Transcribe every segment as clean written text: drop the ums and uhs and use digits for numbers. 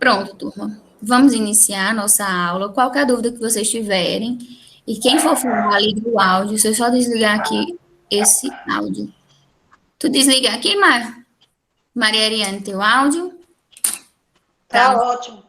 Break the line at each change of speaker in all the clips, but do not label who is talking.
Pronto, turma. Vamos iniciar a nossa aula. Qualquer dúvida que vocês tiverem, e quem for falar, liga o áudio. Se eu só desligar aqui esse áudio. Tu desliga aqui, Maria Ariane, teu áudio.
Tá ótimo.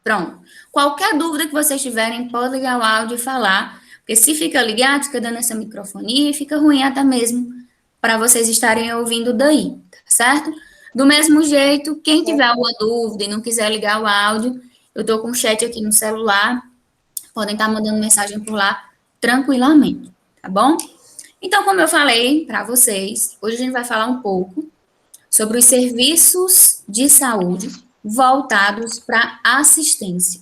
Pronto. Qualquer dúvida que vocês tiverem, pode ligar o áudio e falar. Porque se fica ligado, fica dando essa microfonia e fica ruim até mesmo para vocês estarem ouvindo daí, tá certo? Do mesmo jeito, quem tiver alguma dúvida e não quiser ligar o áudio, eu estou com o chat aqui no celular, podem estar mandando mensagem por lá tranquilamente, tá bom? Então, como eu falei para vocês, hoje a gente vai falar um pouco sobre os serviços de saúde voltados para assistência.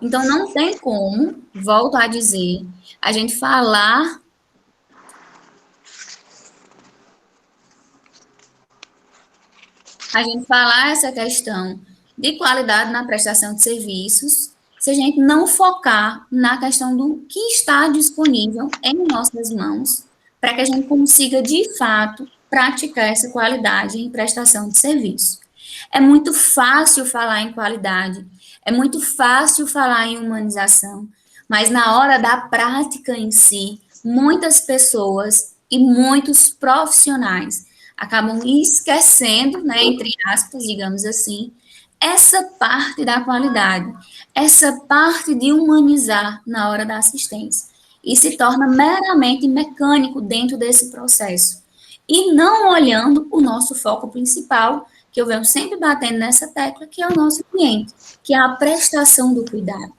Então, não tem como, volto a dizer, a gente falar essa questão de qualidade na prestação de serviços se a gente não focar na questão do que está disponível em nossas mãos para que a gente consiga, de fato, praticar essa qualidade em prestação de serviço. É muito fácil falar em qualidade, é muito fácil falar em humanização, mas na hora da prática em si, muitas pessoas e muitos profissionais acabam esquecendo, né, entre aspas, digamos assim, essa parte da qualidade, essa parte de humanizar na hora da assistência, e se torna meramente mecânico dentro desse processo, e não olhando o nosso foco principal, que eu venho sempre batendo nessa tecla, que é o nosso cliente, que é a prestação do cuidado.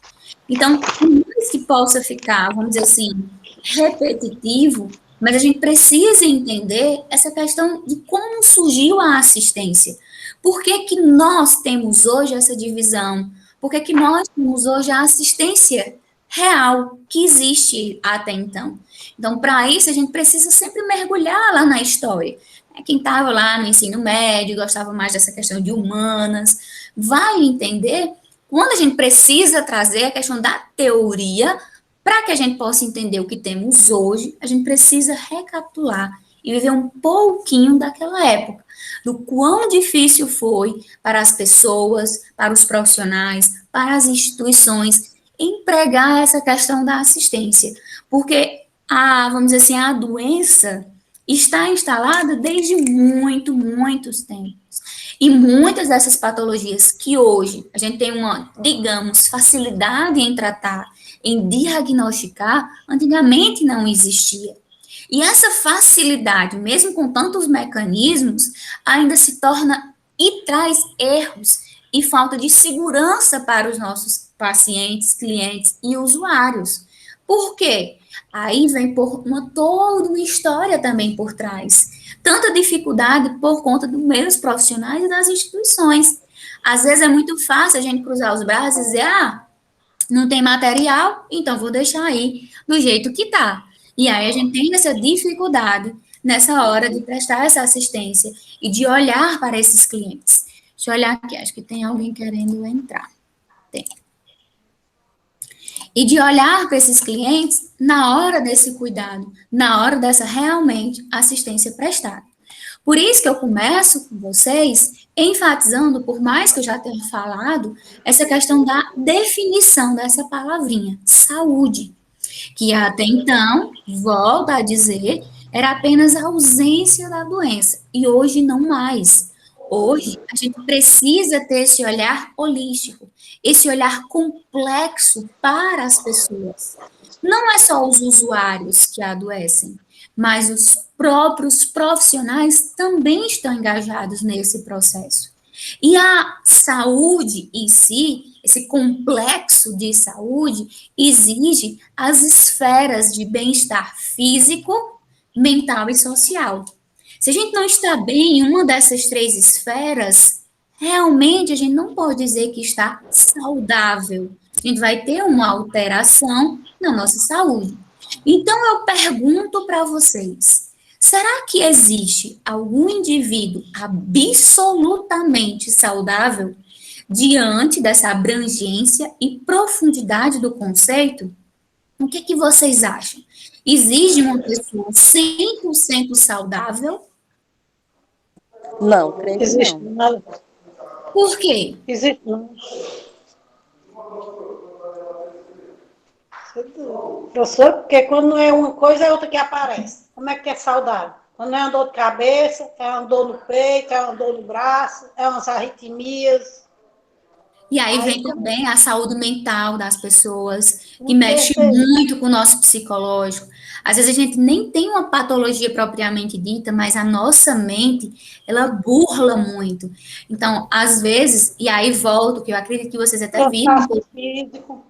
Então, por mais que possa ficar, vamos dizer assim, repetitivo, mas a gente precisa entender essa questão de como surgiu a assistência. Por que que nós temos hoje essa divisão? Por que que nós temos hoje a assistência real que existe até então? Então, para isso, a gente precisa sempre mergulhar lá na história. Quem estava lá no ensino médio, gostava mais dessa questão de humanas, vai entender quando a gente precisa trazer a questão da teoria para que a gente possa entender o que temos hoje, a gente precisa recapitular e viver um pouquinho daquela época, do quão difícil foi para as pessoas, para os profissionais, para as instituições, empregar essa questão da assistência. Porque, vamos dizer assim, a doença está instalada desde muitos tempos. E muitas dessas patologias que hoje a gente tem uma, digamos, facilidade em tratar, em diagnosticar, antigamente não existia. E essa facilidade, mesmo com tantos mecanismos, ainda se torna e traz erros e falta de segurança para os nossos pacientes, clientes e usuários. Por quê? Aí vem por toda uma história também por trás. Tanta dificuldade por conta dos meios profissionais e das instituições. Às vezes é muito fácil a gente cruzar os braços e dizer, não tem material, então vou deixar aí do jeito que tá. E aí a gente tem essa dificuldade nessa hora de prestar essa assistência e de olhar para esses clientes. Deixa eu olhar aqui, acho que tem alguém querendo entrar. Tem. E de olhar para esses clientes na hora desse cuidado, na hora dessa realmente assistência prestada. Por isso que eu começo com vocês enfatizando, por mais que eu já tenha falado, essa questão da definição dessa palavrinha, saúde, que até então, volto a dizer, era apenas a ausência da doença, e hoje não mais. Hoje, a gente precisa ter esse olhar holístico, esse olhar complexo para as pessoas. Não é só os usuários que adoecem, mas os próprios profissionais também estão engajados nesse processo. E a saúde em si, esse complexo de saúde, exige as esferas de bem-estar físico, mental e social. Se a gente não está bem em uma dessas três esferas, realmente a gente não pode dizer que está saudável. A gente vai ter uma alteração na nossa saúde. Então, eu pergunto para vocês, será que existe algum indivíduo absolutamente saudável diante dessa abrangência e profundidade do conceito? O que vocês acham? Existe uma pessoa 100% saudável?
Não, creio que
Existe
não.
Por quê?
Existe não. Professor, porque quando não é uma coisa, é outra que aparece. Como é que é saudável? Quando é uma dor de cabeça, é uma dor no peito, é uma dor no braço, é umas arritmias.
E aí
Aí,
vem também a saúde mental das pessoas, que
com
mexe
certeza.
muito com o nosso psicológico. Às vezes a gente nem tem uma patologia propriamente dita, mas a nossa mente, ela burla muito. Então, às vezes, e aí volto, que eu acredito que vocês até viram,
Cansaço físico,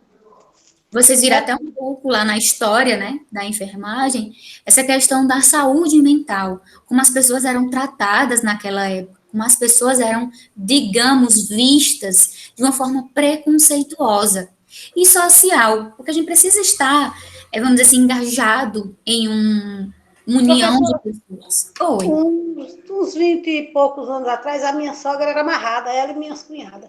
vocês viram
né?
até um pouco lá na história, né, da enfermagem, essa questão da saúde mental, como as pessoas eram tratadas naquela época, como as pessoas eram, digamos, vistas de uma forma preconceituosa e social, porque a gente precisa estar, vamos dizer assim, engajado em uma união de
Professora,
pessoas. Oi.
uns 20 e poucos anos atrás, a minha sogra era amarrada, ela e minhas cunhadas,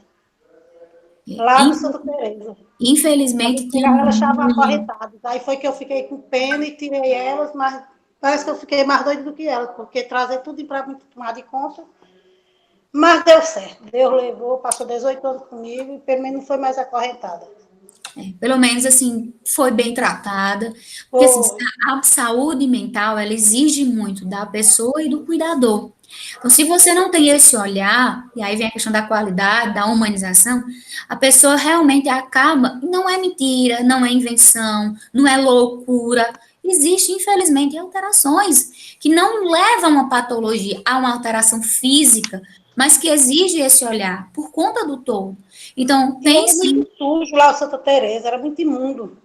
lá no Santa Teresa. Quando
Infelizmente,
eu
tem
chegava, elas estavam acorrentadas. Aí foi que eu fiquei com pena e tirei elas, mas parece que eu fiquei mais doida do que elas, porque trazer tudo para mim tomar de conta. Mas deu certo. Deus levou, passou 18 anos comigo e pelo menos não foi mais acorrentada.
pelo menos assim, foi bem tratada, porque assim,
Foi.
a saúde mental, ela exige muito da pessoa e do cuidador. Então, se você não tem esse olhar, e aí vem a questão da qualidade, da humanização, a pessoa realmente acaba, não é mentira, não é invenção, não é loucura, existe, infelizmente, alterações que não levam a patologia, a uma alteração física, mas que exige esse olhar, por conta do todo. Então,
E
tem
era muito
sim.
sujo lá o Santa Teresa, era muito imundo.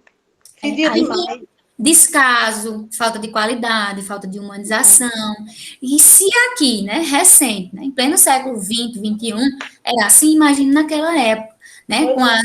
Fedia
Aí
demais.
descaso, falta de qualidade, falta de humanização. E se aqui, né, recente, né, em pleno século XX, XXI, era assim, imagine naquela época, né, com
Pois é.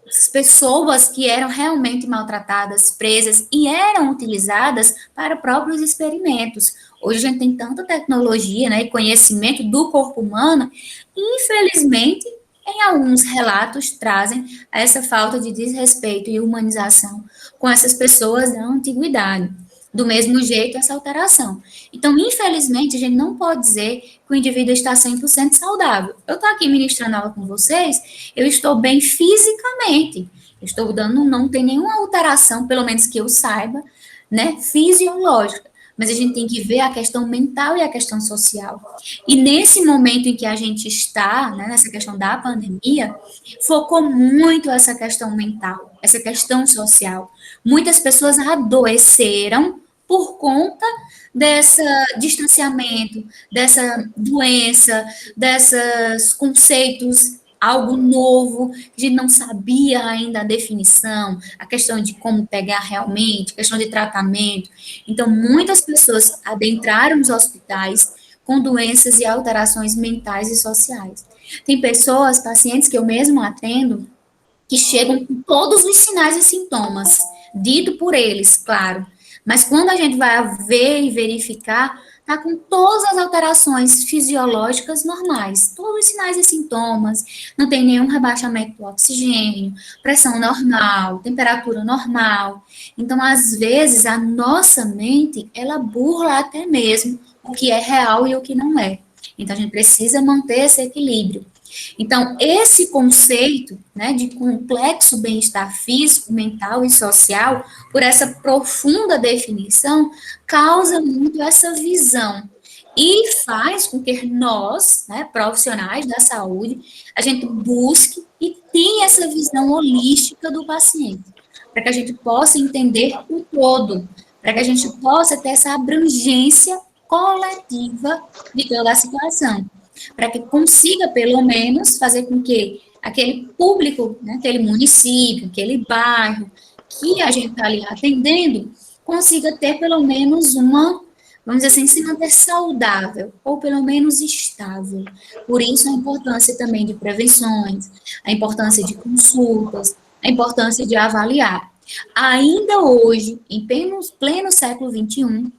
as pessoas que eram realmente maltratadas, presas e eram utilizadas para próprios experimentos. Hoje a gente tem tanta tecnologia, né, e conhecimento do corpo humano, e infelizmente, em alguns relatos trazem essa falta de desrespeito e humanização com essas pessoas da antiguidade. Do mesmo jeito, essa alteração. Então, infelizmente, a gente não pode dizer que o indivíduo está 100% saudável. Eu estou aqui ministrando aula com vocês, eu estou bem fisicamente. Eu estou dando, não tem nenhuma alteração, pelo menos que eu saiba, né, fisiológica. Mas a gente tem que ver a questão mental e a questão social. E nesse momento em que a gente está, né, nessa questão da pandemia, focou muito essa questão mental, essa questão social. Muitas pessoas adoeceram por conta desse distanciamento, dessa doença, desses conceitos, algo novo, que a gente não sabia ainda a definição, a questão de como pegar realmente, a questão de tratamento. Então, muitas pessoas adentraram os hospitais com doenças e alterações mentais e sociais. Tem pessoas, pacientes que eu mesmo atendo, que chegam com todos os sinais e sintomas, dito por eles, claro. Mas quando a gente vai ver e verificar, tá com todas as alterações fisiológicas normais, todos os sinais e sintomas, não tem nenhum rebaixamento do oxigênio, pressão normal, temperatura normal. Então, às vezes, a nossa mente, ela burla até mesmo o que é real e o que não é. Então, a gente precisa manter esse equilíbrio. Então, esse conceito, né, de complexo bem-estar físico, mental e social, por essa profunda definição, causa muito essa visão e faz com que nós, né, profissionais da saúde, a gente busque e tenha essa visão holística do paciente, para que a gente possa entender o todo, para que a gente possa ter essa abrangência coletiva de toda a situação, para que consiga, pelo menos, fazer com que aquele público, né, aquele município, aquele bairro que a gente está ali atendendo, consiga ter pelo menos uma, vamos dizer assim, se manter saudável, ou pelo menos estável. Por isso a importância também de prevenções, a importância de consultas, a importância de avaliar. Ainda hoje, em pleno século XXI,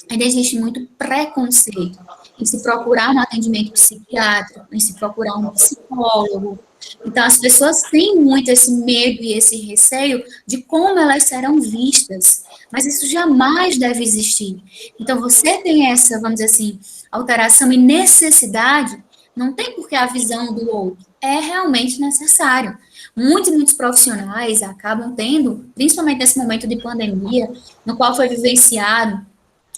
ainda existe muito preconceito em se procurar um atendimento psiquiátrico, em se procurar um psicólogo. Então, as pessoas têm muito esse medo e esse receio de como elas serão vistas, mas isso jamais deve existir. Então, você tem essa, vamos dizer assim, alteração e necessidade, Não tem por que a visão do outro. É realmente necessário. Muitos profissionais acabam tendo, principalmente nesse momento de pandemia, no qual foi vivenciado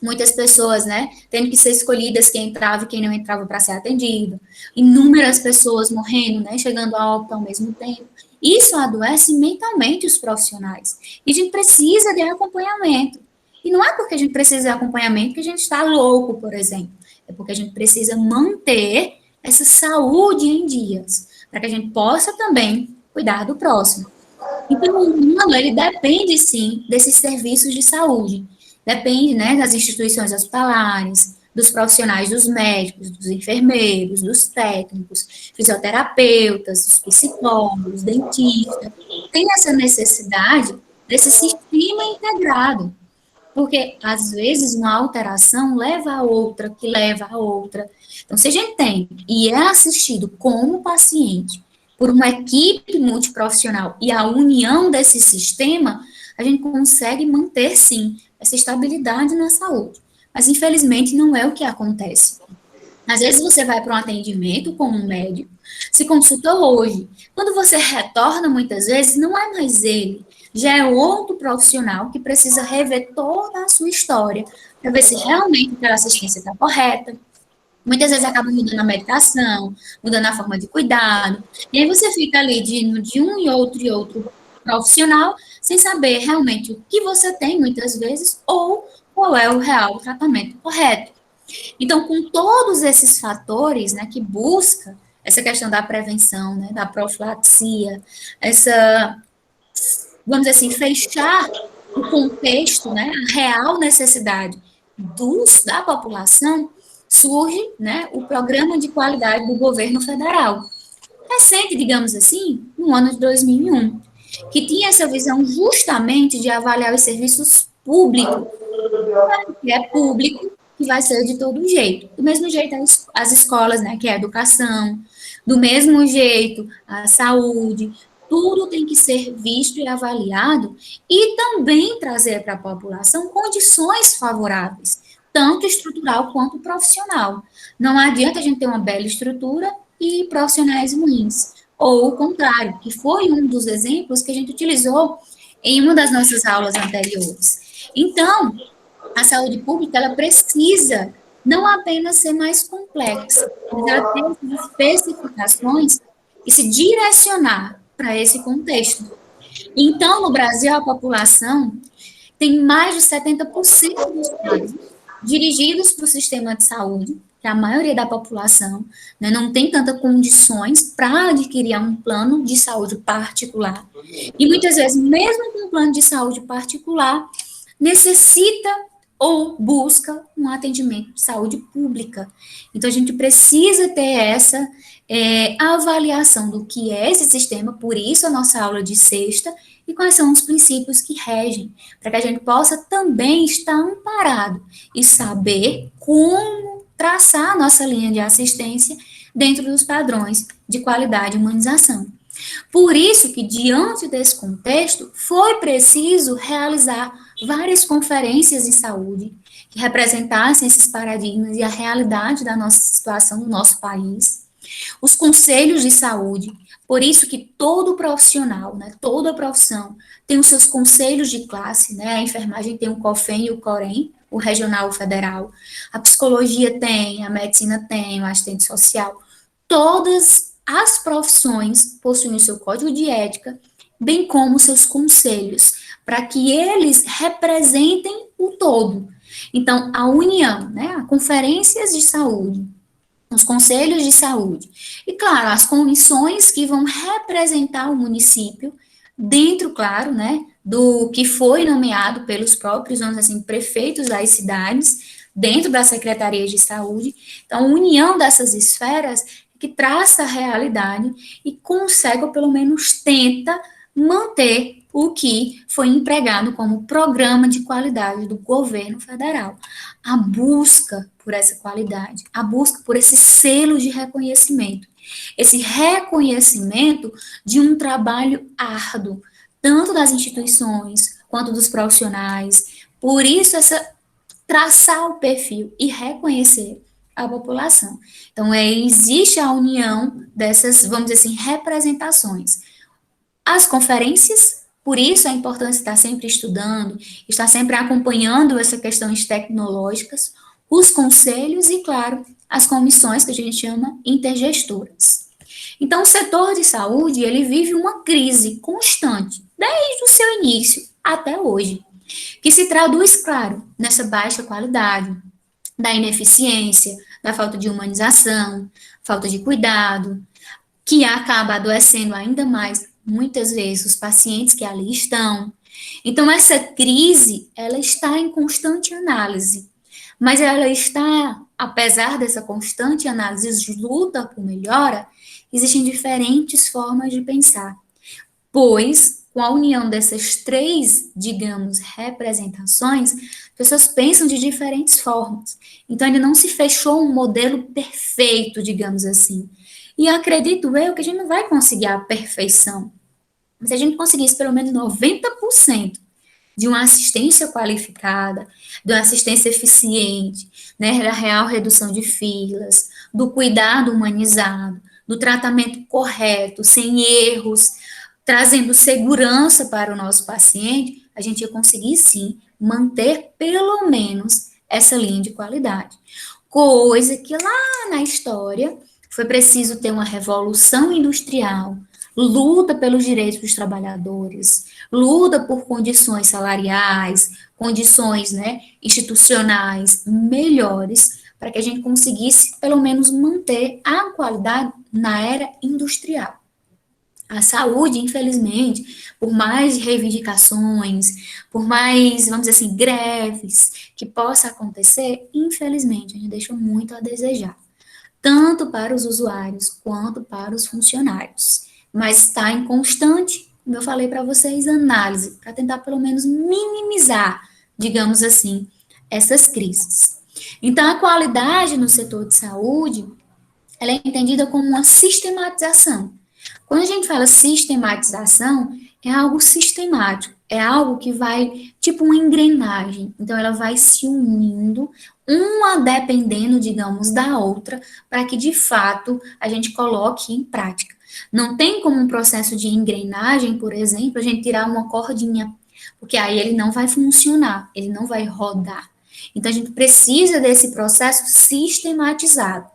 muitas pessoas, né, tendo que ser escolhidas quem entrava e quem não entrava para ser atendido, inúmeras pessoas morrendo, né, chegando a óbito ao mesmo tempo. Isso adoece mentalmente os profissionais. E a gente precisa de acompanhamento. E não é porque a gente precisa de acompanhamento que a gente está louco, por exemplo. É porque a gente precisa manter essa saúde em dias, para que a gente possa também cuidar do próximo. Então, o humano, ele depende, sim, desses serviços de saúde. Depende, né, das instituições hospitalares, dos profissionais, dos médicos, dos enfermeiros, dos técnicos, fisioterapeutas, dos psicólogos, dentistas. Tem essa necessidade desse sistema integrado. Porque, às vezes, uma alteração leva a outra, que leva a outra. Então, se a gente tem e é assistido como paciente por uma equipe multiprofissional e a união desse sistema, a gente consegue manter, sim, essa estabilidade na saúde. Mas, infelizmente, não é o que acontece. Às vezes você vai para um atendimento com um médico, se consulta hoje. Quando você retorna, muitas vezes, não é mais ele. Já é outro profissional que precisa rever toda a sua história para ver se realmente aquela assistência está correta. Muitas vezes acaba mudando a medicação, mudando a forma de cuidado. E aí você fica ali de um e outro profissional, sem saber realmente o que você tem, muitas vezes, ou qual é o real tratamento correto. Então, com todos esses fatores, né, que busca essa questão da prevenção, né, da profilaxia, essa, vamos dizer assim, fechar o contexto, né, a real necessidade da população, surge, né, o programa de qualidade do governo federal. Recente, digamos assim, no ano de 2001, que tinha essa visão justamente de avaliar os serviços públicos, que é público, que vai ser de todo jeito. Do mesmo jeito, as escolas, né, que é a educação, do mesmo jeito, a saúde, tudo tem que ser visto e avaliado e também trazer para a população condições favoráveis, tanto estrutural quanto profissional. Não adianta a gente ter uma bela estrutura e profissionais ruins, ou o contrário, que foi um dos exemplos que a gente utilizou em uma das nossas aulas anteriores. Então, a saúde pública, ela precisa não apenas ser mais complexa, mas ela tem essas especificações e se direcionar para esse contexto. Então, no Brasil, a população tem mais de 70% dos casos dirigidos para o sistema de saúde, que a maioria da população, né, não tem tantas condições para adquirir um plano de saúde particular. E muitas vezes, mesmo com um plano de saúde particular, necessita ou busca um atendimento de saúde pública. Então, a gente precisa ter essa avaliação do que é esse sistema, por isso a nossa aula de sexta, e quais são os princípios que regem, para que a gente possa também estar amparado e saber como traçar a nossa linha de assistência dentro dos padrões de qualidade e humanização. Por isso que, diante desse contexto, foi preciso realizar várias conferências em saúde que representassem esses paradigmas e a realidade da nossa situação no nosso país. Os conselhos de saúde, por isso que todo profissional, né, toda profissão tem os seus conselhos de classe, né, a enfermagem tem o COFEM e o COREM, o regional, o federal, a psicologia tem, a medicina tem, o assistente social, todas as profissões possuem o seu código de ética, bem como seus conselhos, para que eles representem o todo. Então, a união, né, conferências de saúde, os conselhos de saúde, e, claro, as comissões que vão representar o município, dentro, claro, né, do que foi nomeado pelos próprios, vamos dizer assim, prefeitos das cidades, dentro das secretarias de saúde. Então, a união dessas esferas que traça a realidade e consegue, ou pelo menos tenta, manter o que foi empregado como programa de qualidade do governo federal. A busca por essa qualidade, a busca por esse selo de reconhecimento, esse reconhecimento de um trabalho árduo, tanto das instituições quanto dos profissionais. Por isso, essa traçar o perfil e reconhecer a população. Então, existe a união dessas, vamos dizer assim, representações. As conferências, por isso a importância de estar sempre estudando, estar sempre acompanhando essas questões tecnológicas, os conselhos e, claro, as comissões que a gente chama intergestoras. Então, o setor de saúde, ele vive uma crise constante, desde o seu início até hoje, que se traduz, claro, nessa baixa qualidade, da ineficiência, da falta de humanização, falta de cuidado, que acaba adoecendo ainda mais, muitas vezes, os pacientes que ali estão. Então, essa crise, ela está em constante análise, mas ela está, apesar dessa constante análise de luta por melhora, existem diferentes formas de pensar, pois, com a união dessas três, digamos, representações, pessoas pensam de diferentes formas. Então, ainda não se fechou um modelo perfeito, digamos assim. E acredito eu que a gente não vai conseguir a perfeição. Mas se a gente conseguisse pelo menos 90% de uma assistência qualificada, de uma assistência eficiente, né, da real redução de filas, do cuidado humanizado, do tratamento correto, sem erros, trazendo segurança para o nosso paciente, a gente ia conseguir sim manter pelo menos essa linha de qualidade. Coisa que lá na história foi preciso ter uma revolução industrial, luta pelos direitos dos trabalhadores, luta por condições salariais, condições, né, institucionais melhores, para que a gente conseguisse pelo menos manter a qualidade na era industrial. A saúde, infelizmente, por mais reivindicações, por mais, vamos dizer assim, greves que possa acontecer, infelizmente, a gente deixa muito a desejar, tanto para os usuários quanto para os funcionários. Mas está em constante, como eu falei para vocês, análise, para tentar pelo menos minimizar, digamos assim, essas crises. Então, a qualidade no setor de saúde, ela é entendida como uma sistematização. Quando a gente fala sistematização, é algo sistemático, é algo que vai, tipo uma engrenagem. Então, ela vai se unindo, uma dependendo, digamos, da outra, para que, de fato, a gente coloque em prática. Não tem como um processo de engrenagem, por exemplo, a gente tirar uma cordinha, porque aí ele não vai funcionar, ele não vai rodar. Então, a gente precisa desse processo sistematizado,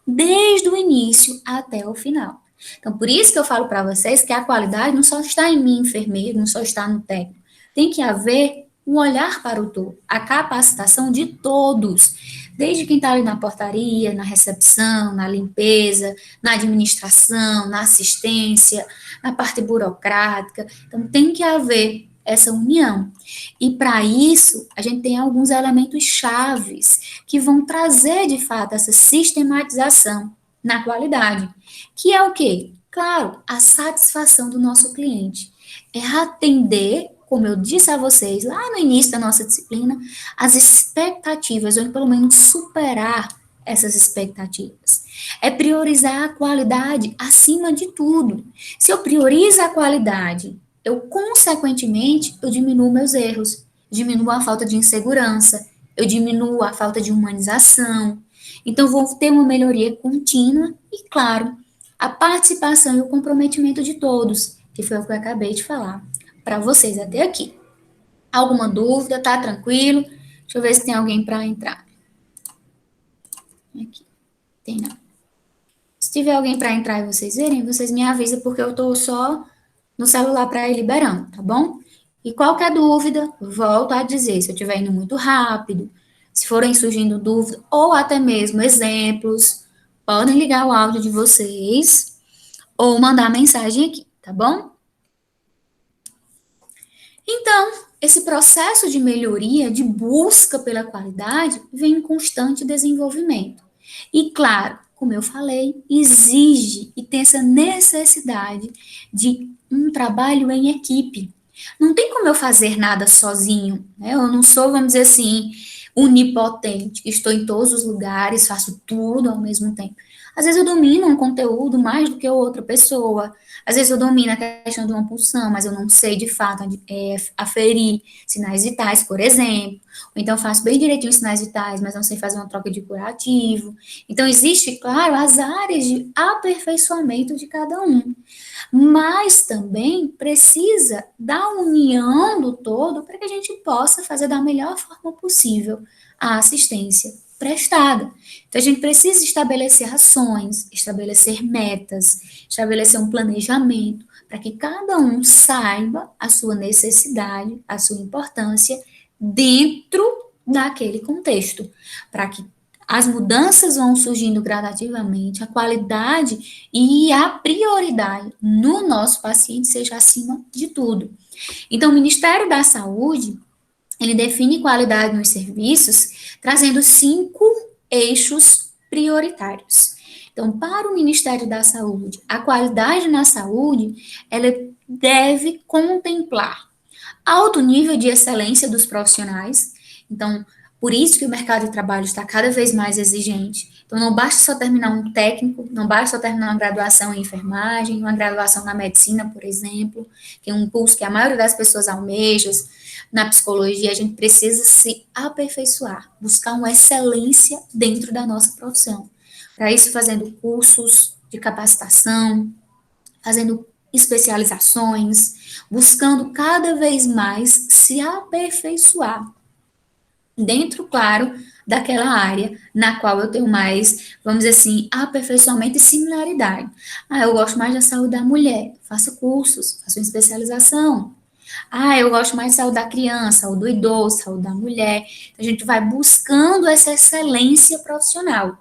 desde o início até o final. Então, por isso que eu falo para vocês que a qualidade não só está em mim, enfermeiro, não só está no técnico. Tem que haver um olhar para o todo, a capacitação de todos, desde quem está ali na portaria, na recepção, na limpeza, na administração, na assistência, na parte burocrática. Então, tem que haver essa união. E para isso, a gente tem alguns elementos chaves que vão trazer, de fato, essa sistematização na qualidade, que é o quê? Claro, a satisfação do nosso cliente. É atender, como eu disse a vocês lá no início da nossa disciplina, as expectativas, ou pelo menos superar essas expectativas. É priorizar a qualidade acima de tudo. Se eu priorizo a qualidade, eu, consequentemente, eu diminuo meus erros, diminuo a falta de insegurança, eu diminuo a falta de humanização. Então, vou ter uma melhoria contínua e, claro, a participação e o comprometimento de todos, que foi o que eu acabei de falar para vocês até aqui. Alguma dúvida? Tá tranquilo? Deixa eu ver se tem alguém para entrar. Aqui. Tem não. Se tiver alguém para entrar e vocês verem, vocês me avisam, porque eu estou só no celular para ir liberando, tá bom? E qualquer dúvida, volto a dizer, se eu estiver indo muito rápido, se forem surgindo dúvidas, ou até mesmo exemplos, podem ligar o áudio de vocês, ou mandar mensagem aqui, tá bom? Então, esse processo de melhoria, de busca pela qualidade, vem em constante desenvolvimento. E, claro, como eu falei, exige e tem essa necessidade de um trabalho em equipe. Não tem como eu fazer nada sozinho, né? Eu não sou, vamos dizer assim, onipotente, que estou em todos os lugares, faço tudo ao mesmo tempo. Às vezes eu domino um conteúdo mais do que outra pessoa. Às vezes eu domino a questão de uma pulsão, mas eu não sei de fato aferir sinais vitais, por exemplo. Ou então eu faço bem direitinho os sinais vitais, mas não sei fazer uma troca de curativo. Então existe, claro, as áreas de aperfeiçoamento de cada um. Mas também precisa da união do todo para que a gente possa fazer da melhor forma possível a assistência prestada. Então, a gente precisa estabelecer ações, estabelecer metas, estabelecer um planejamento para que cada um saiba a sua necessidade, a sua importância dentro daquele contexto, para que as mudanças vão surgindo gradativamente, a qualidade e a prioridade no nosso paciente seja acima de tudo. Então, o Ministério da Saúde, ele define qualidade nos serviços, trazendo 5 eixos prioritários. Então, para o Ministério da Saúde, a qualidade na saúde, ela deve contemplar alto nível de excelência dos profissionais. Então, por isso que o mercado de trabalho está cada vez mais exigente. Então, não basta só terminar um técnico, não basta só terminar uma graduação em enfermagem, uma graduação na medicina, por exemplo, que é um curso que a maioria das pessoas almeja. Na psicologia, a gente precisa se aperfeiçoar, buscar uma excelência dentro da nossa profissão. Para isso, fazendo cursos de capacitação, fazendo especializações, buscando cada vez mais se aperfeiçoar dentro, claro, daquela área na qual eu tenho mais, vamos dizer assim, aperfeiçoamento e similaridade. Ah, eu gosto mais da saúde da mulher, faço cursos, faço uma especialização. Ah, eu gosto mais de saúde da criança, saúde do idoso, saúde da mulher. Então, a gente vai buscando essa excelência profissional.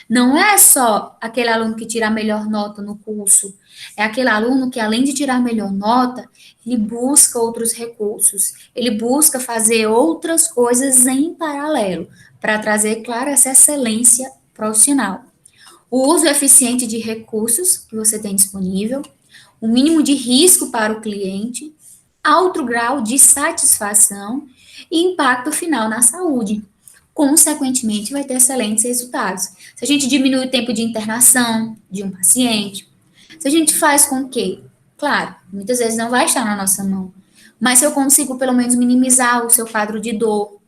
Não é só aquele aluno que tira a melhor nota no curso, é aquele aluno que, além de tirar a melhor nota, ele busca outros recursos, ele busca fazer outras coisas em paralelo, para trazer, claro, essa excelência profissional. O uso eficiente de recursos que você tem disponível, o mínimo de risco para o cliente, alto grau de satisfação e impacto final na saúde. Consequentemente, vai ter excelentes resultados. Se a gente diminui o tempo de internação de um paciente, se a gente faz com que, claro, muitas vezes não vai estar na nossa mão, mas se eu consigo pelo menos minimizar o seu quadro de dor,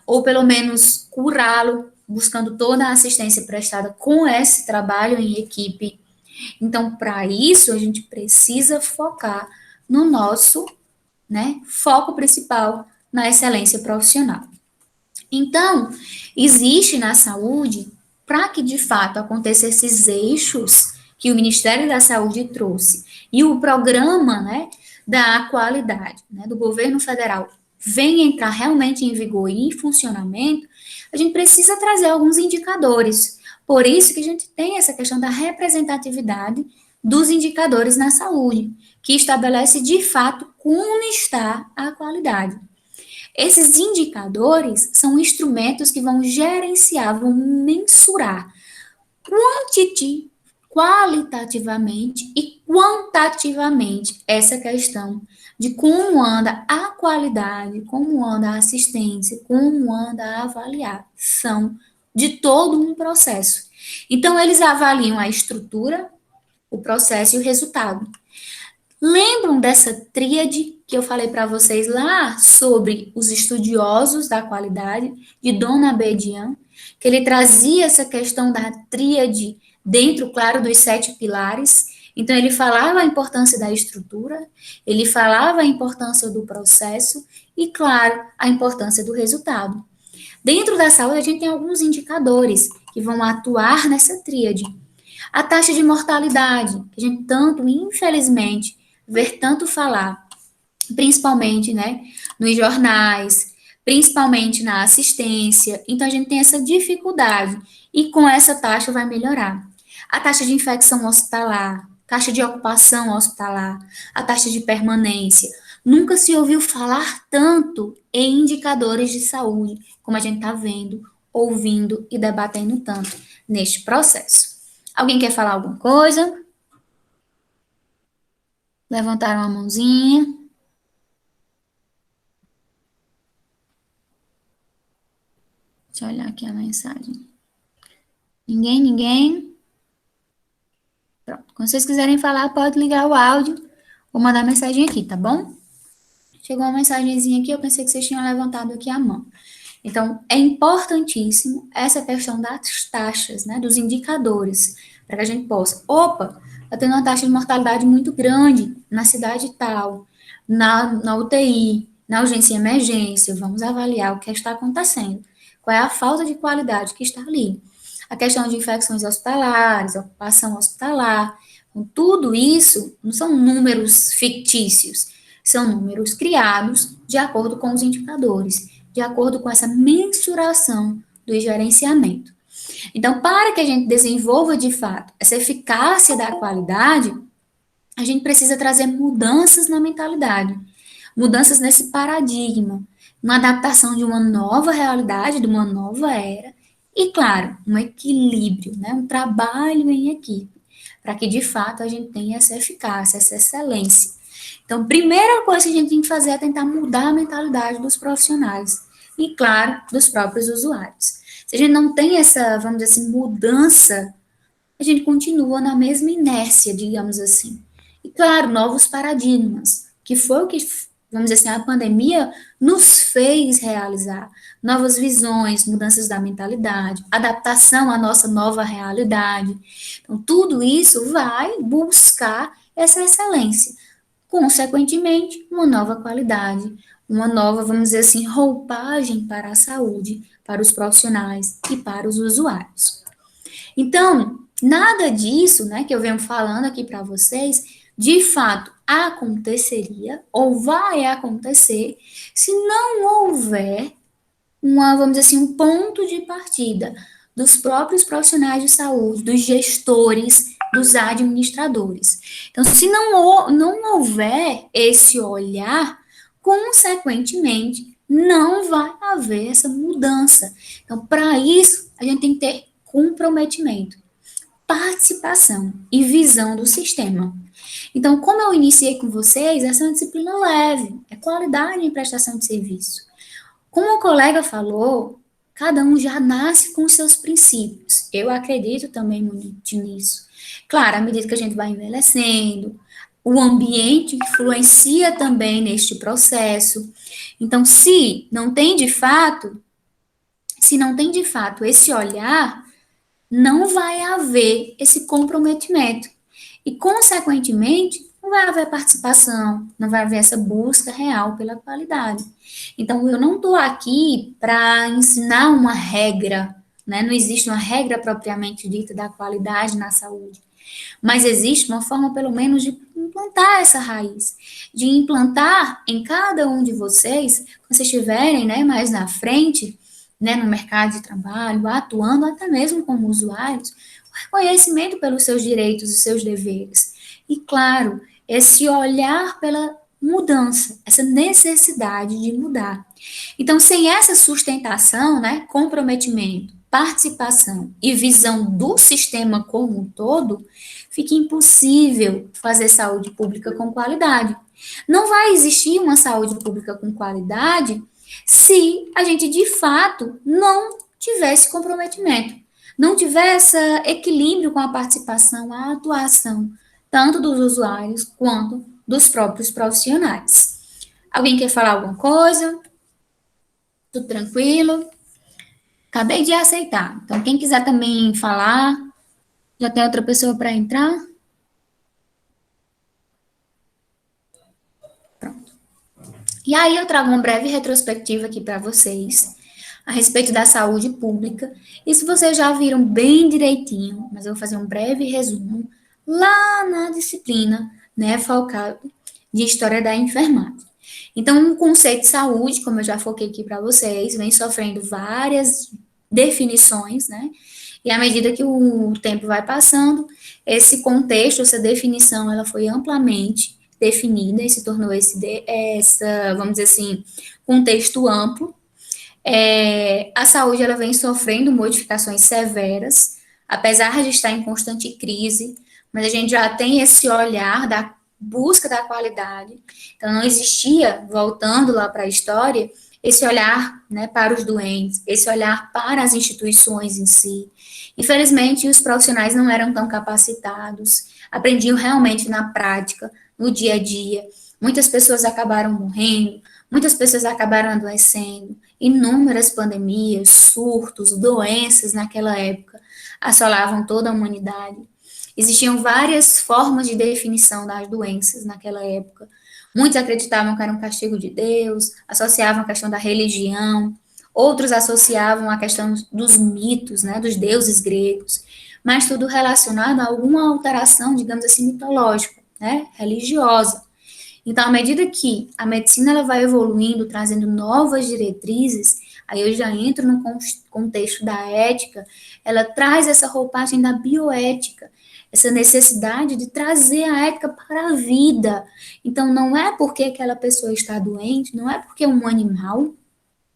ou pelo menos curá-lo, buscando toda a assistência prestada com esse trabalho em equipe. Então, para isso, a gente precisa focar no nosso, né, foco principal na excelência profissional. Então, existe na saúde, para que de fato aconteça esses eixos que o Ministério da Saúde trouxe e o programa, né, da qualidade, né, do governo federal venha entrar realmente em vigor e em funcionamento, a gente precisa trazer alguns indicadores. Por isso que a gente tem essa questão da representatividade dos indicadores na saúde, que estabelece de fato como está a qualidade. Esses indicadores são instrumentos que vão gerenciar, vão mensurar qualitativamente e quantitativamente essa questão de como anda a qualidade, como anda a assistência, como anda a avaliação de todo um processo. Então, eles avaliam a estrutura, o processo e o resultado. Lembram dessa tríade que eu falei para vocês lá sobre os estudiosos da qualidade, de Dona Abedian, que ele trazia essa questão da tríade dentro, claro, dos 7 pilares. Então, ele falava a importância da estrutura, ele falava a importância do processo e, claro, a importância do resultado. Dentro da saúde, a gente tem alguns indicadores que vão atuar nessa tríade. A taxa de mortalidade, que a gente tanto, infelizmente, ver tanto falar, principalmente, né, nos jornais, principalmente na assistência. Então, a gente tem essa dificuldade e com essa taxa vai melhorar. A taxa de infecção hospitalar, taxa de ocupação hospitalar, a taxa de permanência. Nunca se ouviu falar tanto em indicadores de saúde, como a gente está vendo, ouvindo e debatendo tanto neste processo. Alguém quer falar alguma coisa? Levantaram a mãozinha. Deixa eu olhar aqui a mensagem. Ninguém? Quando vocês quiserem falar, pode ligar o áudio ou mandar mensagem aqui, tá bom? Chegou uma mensagenzinha aqui, eu pensei que vocês tinham levantado aqui a mão. Então, é importantíssimo essa questão das taxas, né, dos indicadores, para que a gente possa, está tendo uma taxa de mortalidade muito grande na cidade tal, na UTI, na urgência e emergência, vamos avaliar o que está acontecendo, qual é a falta de qualidade que está ali. A questão de infecções hospitalares, ocupação hospitalar, então, tudo isso não são números fictícios, são números criados de acordo com os indicadores, de acordo com essa mensuração do gerenciamento. Então, para que a gente desenvolva de fato essa eficácia da qualidade, a gente precisa trazer mudanças na mentalidade, mudanças nesse paradigma, uma adaptação de uma nova realidade, de uma nova era, e, claro, um equilíbrio, né, um trabalho em equipe, para que de fato a gente tenha essa eficácia, essa excelência. Então, primeira coisa que a gente tem que fazer é tentar mudar a mentalidade dos profissionais e, claro, dos próprios usuários. Se a gente não tem essa, vamos dizer assim, mudança, a gente continua na mesma inércia, digamos assim. E, claro, novos paradigmas, que foi o que, vamos dizer assim, a pandemia nos fez realizar. Novas visões, mudanças da mentalidade, adaptação à nossa nova realidade. Então, tudo isso vai buscar essa excelência. Consequentemente, uma nova qualidade, uma nova, vamos dizer assim, roupagem para a saúde, para os profissionais e para os usuários. Então, nada disso, né, que eu venho falando aqui para vocês, de fato aconteceria ou vai acontecer se não houver vamos dizer assim, um ponto de partida dos próprios profissionais de saúde, dos gestores, dos administradores. Então, se não houver esse olhar, consequentemente, não vai haver essa mudança. Então, para isso, a gente tem que ter comprometimento, participação e visão do sistema. Então, como eu iniciei com vocês, essa é uma disciplina leve, é qualidade em prestação de serviço. Como o colega falou, cada um já nasce com seus princípios. Eu acredito também muito nisso. Claro, à medida que a gente vai envelhecendo, o ambiente influencia também neste processo. Então, se não tem de fato esse olhar, não vai haver esse comprometimento. E, consequentemente, não vai haver participação, não vai haver essa busca real pela qualidade. Então, eu não estou aqui para ensinar uma regra, né? Não existe uma regra propriamente dita da qualidade na saúde, mas existe uma forma, pelo menos, de implantar essa raiz, de implantar em cada um de vocês, quando vocês estiverem, né, mais na frente, né, no mercado de trabalho, atuando até mesmo como usuários, o reconhecimento pelos seus direitos e seus deveres. E, claro, esse olhar pela mudança, essa necessidade de mudar. Então, sem essa sustentação, né, comprometimento, participação e visão do sistema como um todo, fica impossível fazer saúde pública com qualidade. Não vai existir uma saúde pública com qualidade se a gente, de fato, não tivesse comprometimento, não tivesse equilíbrio com a participação, a atuação, tanto dos usuários quanto dos próprios profissionais. Alguém quer falar alguma coisa? Tudo tranquilo? Acabei de aceitar. Então, quem quiser também falar, já tem outra pessoa para entrar? Pronto. E aí eu trago uma breve retrospectiva aqui para vocês a respeito da saúde pública. Isso vocês já viram bem direitinho, mas eu vou fazer um breve resumo lá na disciplina, né, focado de História da Enfermagem. Então, o conceito de saúde, como eu já foquei aqui para vocês, vem sofrendo várias definições, né? E à medida que o tempo vai passando, esse contexto, essa definição, ela foi amplamente definida e se tornou essa, vamos dizer assim, contexto amplo. A saúde, ela vem sofrendo modificações severas, apesar de estar em constante crise, mas a gente já tem esse olhar da busca da qualidade. Então, não existia, voltando lá para a história, esse olhar, né, para os doentes, esse olhar para as instituições em si. Infelizmente, os profissionais não eram tão capacitados, aprendiam realmente na prática, no dia a dia. Muitas pessoas acabaram morrendo, muitas pessoas acabaram adoecendo, inúmeras pandemias, surtos, doenças naquela época assolavam toda a humanidade. Existiam várias formas de definição das doenças naquela época. Muitos acreditavam que era um castigo de Deus, associavam a questão da religião, outros associavam a questão dos mitos, né, dos deuses gregos, mas tudo relacionado a alguma alteração, digamos assim, mitológica, né, religiosa. Então, à medida que a medicina ela vai evoluindo, trazendo novas diretrizes, aí eu já entro no contexto da ética, ela traz essa roupagem da bioética, essa necessidade de trazer a ética para a vida. Então, não é porque aquela pessoa está doente, não é porque é um animal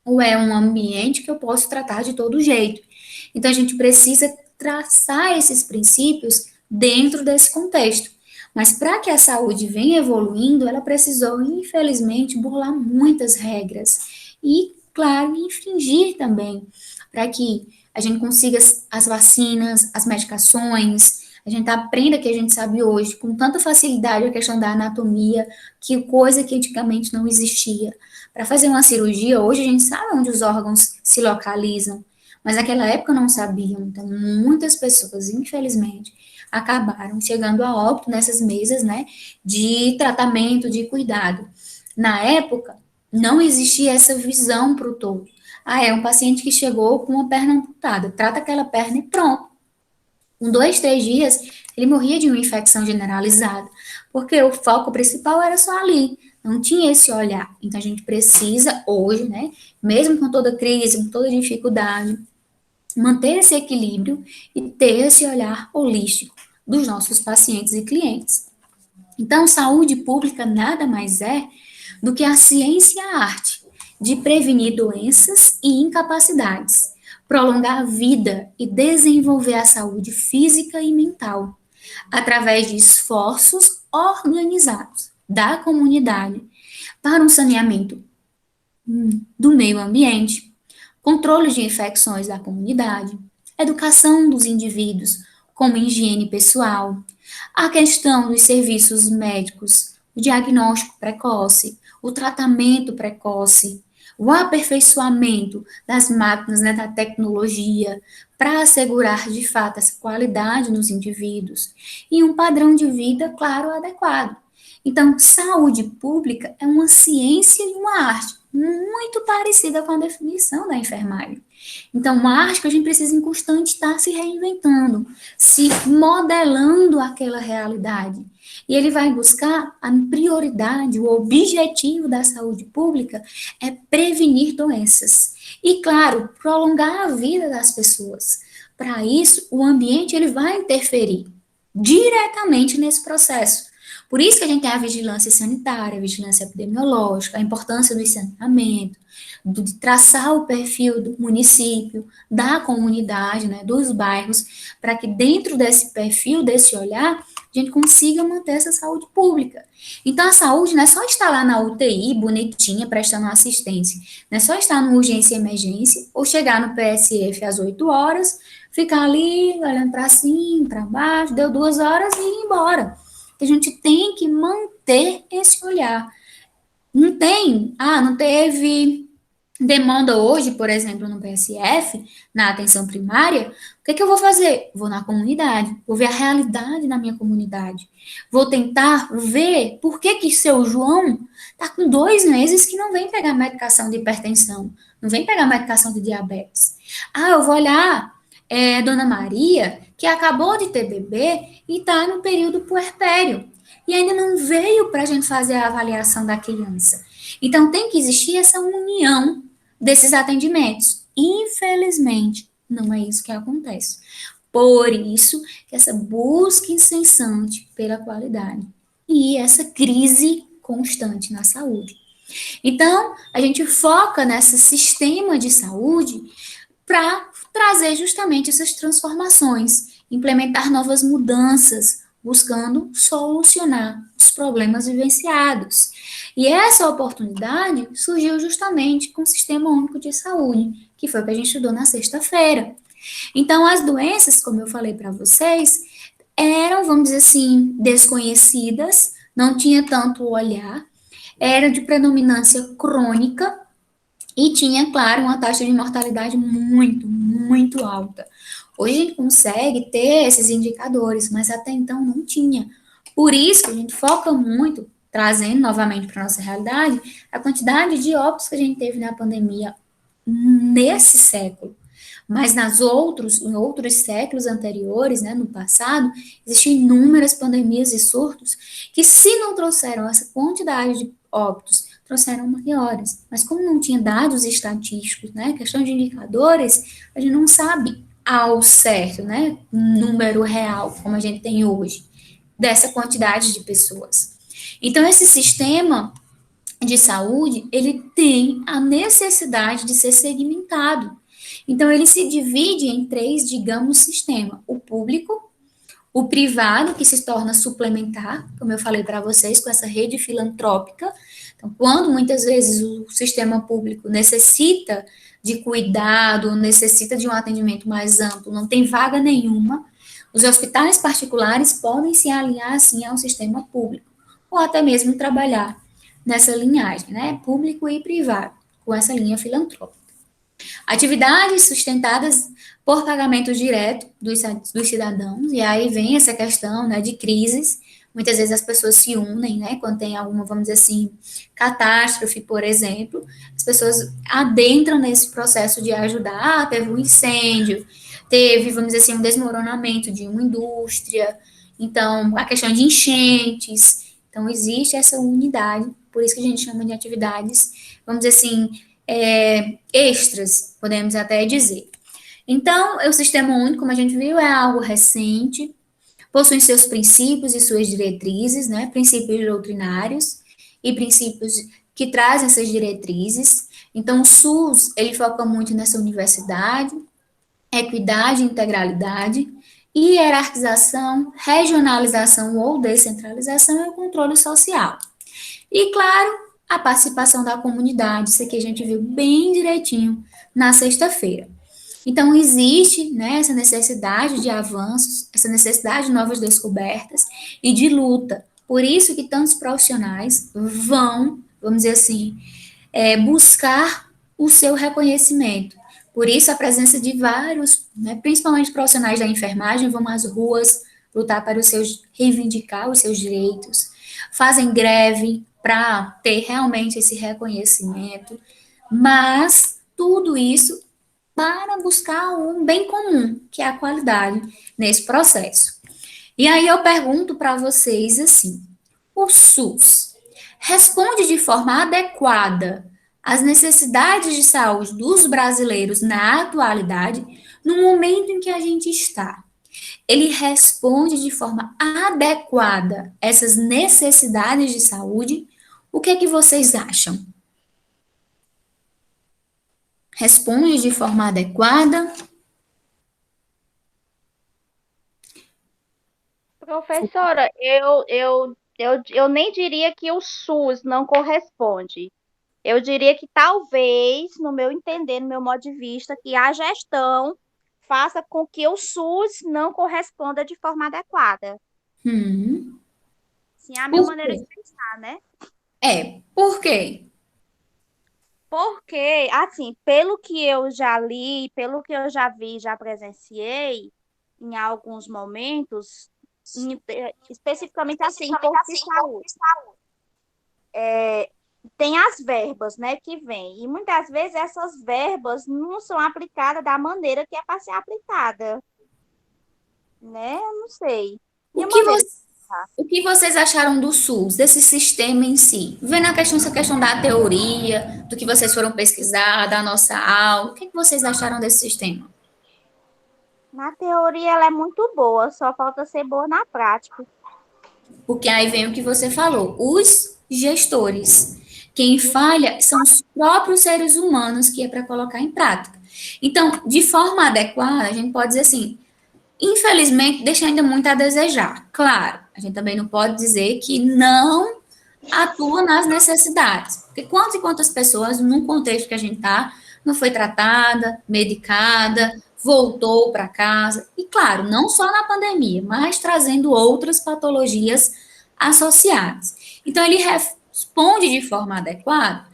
ou é um ambiente que eu posso tratar de todo jeito. Então, a gente precisa traçar esses princípios dentro desse contexto. Mas para que a saúde venha evoluindo, ela precisou, infelizmente, burlar muitas regras. E, claro, infringir também, para que a gente consiga as vacinas, as medicações, a gente aprenda que a gente sabe hoje, com tanta facilidade, a questão da anatomia, que coisa que antigamente não existia. Para fazer uma cirurgia, hoje a gente sabe onde os órgãos se localizam, mas naquela época não sabiam. Então, muitas pessoas, infelizmente, acabaram chegando a óbito nessas mesas, né, de tratamento, de cuidado. Na época, não existia essa visão para o todo. Ah, é um paciente que chegou com uma perna amputada, trata aquela perna e pronto. Com 2, 3 dias, ele morria de uma infecção generalizada, porque o foco principal era só ali, não tinha esse olhar. Então, a gente precisa hoje, né, mesmo com toda crise, com toda dificuldade, manter esse equilíbrio e ter esse olhar holístico dos nossos pacientes e clientes. Então, saúde pública nada mais é do que a ciência e a arte de prevenir doenças e incapacidades, prolongar a vida e desenvolver a saúde física e mental, através de esforços organizados da comunidade para um saneamento do meio ambiente, controle de infecções da comunidade, educação dos indivíduos, como higiene pessoal, a questão dos serviços médicos, o diagnóstico precoce, o tratamento precoce, o aperfeiçoamento das máquinas, né, da tecnologia, para assegurar de fato essa qualidade nos indivíduos e um padrão de vida, claro, adequado. Então, saúde pública é uma ciência e uma arte muito parecida com a definição da enfermagem. Então, uma arte que a gente precisa em constante estar se reinventando, se modelando aquela realidade. E ele vai buscar a prioridade, o objetivo da saúde pública é prevenir doenças. E, claro, prolongar a vida das pessoas. Para isso, o ambiente ele vai interferir diretamente nesse processo. Por isso que a gente tem a vigilância sanitária, a vigilância epidemiológica, a importância do saneamento, de traçar o perfil do município, da comunidade, né, dos bairros, para que dentro desse perfil, desse olhar, a gente consiga manter essa saúde pública. Então, a saúde não é só estar lá na UTI, bonitinha, prestando assistência, não é só estar no urgência e emergência, ou chegar no PSF às 8 horas, ficar ali, olhando para cima, para baixo, deu 2 horas e ir embora. A gente tem que manter esse olhar. Não tem, não teve demanda hoje, por exemplo, no PSF, na atenção primária, o que é que eu vou fazer? Vou na comunidade, vou ver a realidade da minha comunidade, vou tentar ver por que que seu João está com 2 meses que não vem pegar medicação de hipertensão, não vem pegar medicação de diabetes. Eu vou olhar Dona Maria, que acabou de ter bebê e está no período puerpério, e ainda não veio para a gente fazer a avaliação da criança. Então, tem que existir essa união desses atendimentos. Infelizmente, não é isso que acontece. Por isso, essa busca incessante pela qualidade e essa crise constante na saúde. Então, a gente foca nesse sistema de saúde para trazer justamente essas transformações, implementar novas mudanças, buscando solucionar os problemas vivenciados. E essa oportunidade surgiu justamente com o Sistema Único de Saúde, que foi o que a gente estudou na sexta-feira. Então, as doenças, como eu falei para vocês, eram, vamos dizer assim, desconhecidas, não tinha tanto olhar, era de predominância crônica e tinha, claro, uma taxa de mortalidade muito, muito alta. Hoje a gente consegue ter esses indicadores, mas até então não tinha. Por isso que a gente foca muito, trazendo novamente para a nossa realidade, a quantidade de óbitos que a gente teve na pandemia nesse século. Mas em outros séculos anteriores, né, no passado, existiam inúmeras pandemias e surtos que, se não trouxeram essa quantidade de óbitos, trouxeram maiores. Mas como não tinha dados estatísticos, né, questão de indicadores, a gente não sabe ao certo, né, número real, como a gente tem hoje, dessa quantidade de pessoas. Então, esse sistema de saúde, ele tem a necessidade de ser segmentado. Então, ele se divide em três, digamos, sistemas: o público, o privado, que se torna suplementar, como eu falei para vocês, com essa rede filantrópica. Então, quando muitas vezes o sistema público necessita de cuidado, necessita de um atendimento mais amplo, não tem vaga nenhuma, os hospitais particulares podem se alinhar, assim, ao sistema público, ou até mesmo trabalhar nessa linhagem, né, público e privado, com essa linha filantrópica. Atividades sustentadas por pagamento direto dos cidadãos, e aí vem essa questão, né, de crises. Muitas vezes as pessoas se unem, né, quando tem alguma, vamos dizer assim, catástrofe, por exemplo, as pessoas adentram nesse processo de ajudar. Ah, teve um incêndio, teve, vamos dizer assim, um desmoronamento de uma indústria, então, a questão de enchentes. Então, existe essa unidade, por isso que a gente chama de atividades, vamos dizer assim, extras, podemos até dizer. Então, o Sistema Único, como a gente viu, é algo recente, possui seus princípios e suas diretrizes, né, princípios doutrinários e princípios que trazem essas diretrizes. Então, o SUS, ele foca muito nessa universidade, equidade e integralidade, hierarquização, regionalização ou descentralização e o controle social. E, claro, a participação da comunidade, isso aqui a gente viu bem direitinho na sexta-feira. Então, existe, né, essa necessidade de avanços, essa necessidade de novas descobertas e de luta. Por isso que tantos profissionais vão, vamos dizer assim, buscar o seu reconhecimento. Por isso, a presença de vários, né, principalmente profissionais da enfermagem, vão às ruas lutar para reivindicar os seus direitos, fazem greve para ter realmente esse reconhecimento, mas tudo isso para buscar um bem comum, que é a qualidade nesse processo. E aí eu pergunto para vocês assim: o SUS responde de forma adequada às necessidades de saúde dos brasileiros na atualidade, no momento em que a gente está? Ele responde de forma adequada essas necessidades de saúde? O que é que vocês acham? Responde de forma adequada?
Professora, eu nem diria que o SUS não corresponde. Eu diria que talvez, no meu entender, no meu modo de vista, que a gestão faça com que o SUS não corresponda de forma adequada.
Hum,
Sim, é a minha
por
maneira de
quê?
pensar, né?
Por quê?
Porque, assim, pelo que eu já li, pelo que eu já vi, já presenciei, em alguns momentos, especificamente assim, em posto de saúde, tem as verbas, né, que vem. E muitas vezes essas verbas não são aplicadas da maneira que é para ser aplicada, né? Eu não sei.
O
Minha
que,
maneira de pensar.
o que vocês acharam do SUS, desse sistema em si? Vendo essa questão da teoria, do que vocês foram pesquisar, da nossa aula, o que vocês acharam desse sistema?
Na teoria ela é muito boa, só falta ser boa na prática.
Porque aí vem o que você falou, os gestores. Quem falha são os próprios seres humanos que é para colocar em prática. Então, de forma adequada, a gente pode dizer assim, infelizmente, deixa ainda muito a desejar. Claro, a gente também não pode dizer que não atua nas necessidades. Porque quantas e quantas pessoas, num contexto que a gente está, não foi tratada, medicada, voltou para casa. E, claro, não só na pandemia, mas trazendo outras patologias associadas. Então, ele responde de forma adequada,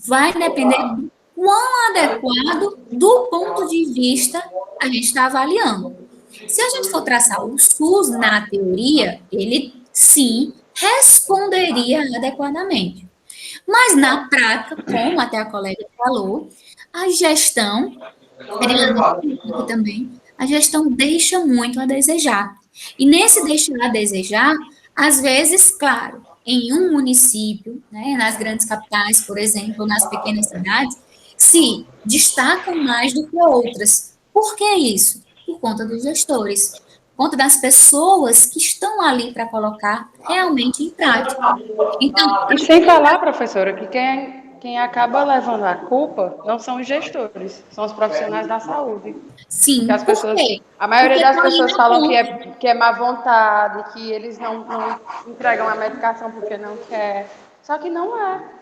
vai depender do quão adequado do ponto de vista a gente está avaliando. Se a gente for traçar o SUS na teoria, ele sim responderia adequadamente. Mas na prática, como até a colega falou, a gestão, aqui também, a gestão deixa muito a desejar. E nesse deixar a desejar, às vezes, claro, em um município, né, nas grandes capitais, por exemplo, nas pequenas cidades, se destacam mais do que outras. Por que isso? Por conta dos gestores, por conta das pessoas que estão ali para colocar realmente em prática. Então,
E sem falar, professora, que quem acaba levando a culpa não são os gestores, são os profissionais da saúde. Que
sim,
as
por
pessoas,
quê?
a maioria
Porque
das
está ali
pessoas
na
falam
ponta.
que é má vontade, que eles não entregam a medicação porque não quer. Só que não é.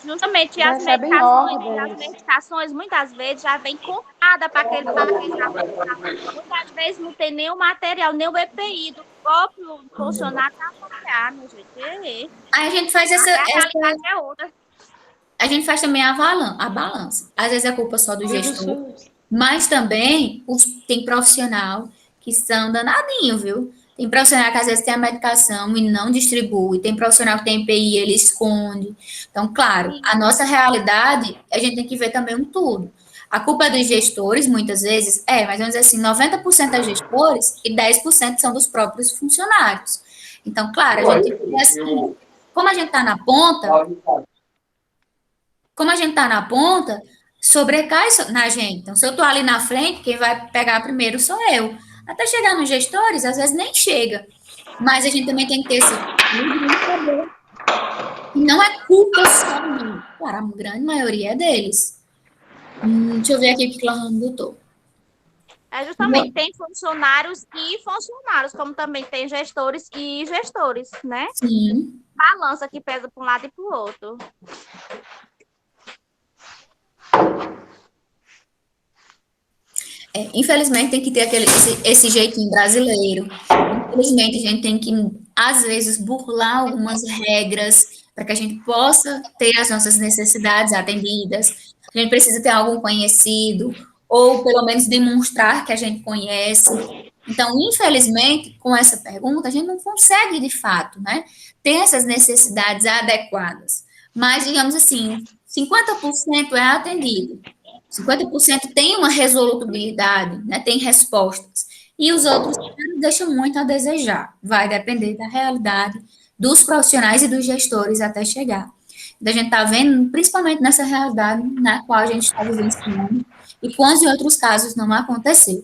Justamente
Eles recebem
as
ordens.
medicações muitas vezes já vem contada para aquele paciente. Muitas vezes não tem nem o material, nem o EPI do próprio funcionário para avaliar, meu gente.
Aí a gente faz
A realidade é outra.
a gente faz também a balança. Às vezes é culpa só do
E o do
gestor,
SUS?
mas também tem profissional que são danadinho, viu? Tem profissional que às vezes tem a medicação e não distribui, tem profissional que tem EPI e ele esconde. Então, claro, a nossa realidade, a gente tem que ver também um todo. A culpa é dos gestores, muitas vezes, mas vamos dizer assim, 90% é gestores e 10% são dos próprios funcionários. Então, claro, a gente tem que ver assim, como a gente está na ponta, como a gente está na ponta, sobrecai na gente. Então, se eu estou ali na frente, quem vai pegar primeiro sou eu. Até chegar nos gestores, às vezes nem chega. Mas a gente também tem que ter esse saber. E não é culpa só minha. Claro, a grande maioria é deles. Deixa eu ver aqui o que o Lohane botou.
É justamente, tem funcionários e funcionários, como também tem gestores e gestores, né?
Sim.
Balança que pesa para um lado e para o outro.
Infelizmente tem que ter esse jeitinho brasileiro. Infelizmente a gente tem que, às vezes, burlar algumas regras para que a gente possa ter as nossas necessidades atendidas. A gente precisa ter algum conhecido, ou pelo menos demonstrar que a gente conhece. Então, infelizmente, com essa pergunta, a gente não consegue, de fato, né, ter essas necessidades adequadas. Mas, digamos assim, 50% é atendido. 50% tem uma resolutibilidade, né, tem respostas. E os outros deixam muito a desejar. Vai depender da realidade dos profissionais e dos gestores até chegar. Então, a gente está vendo, principalmente nessa realidade na qual a gente está vivenciando, e quantos outros casos não aconteceu.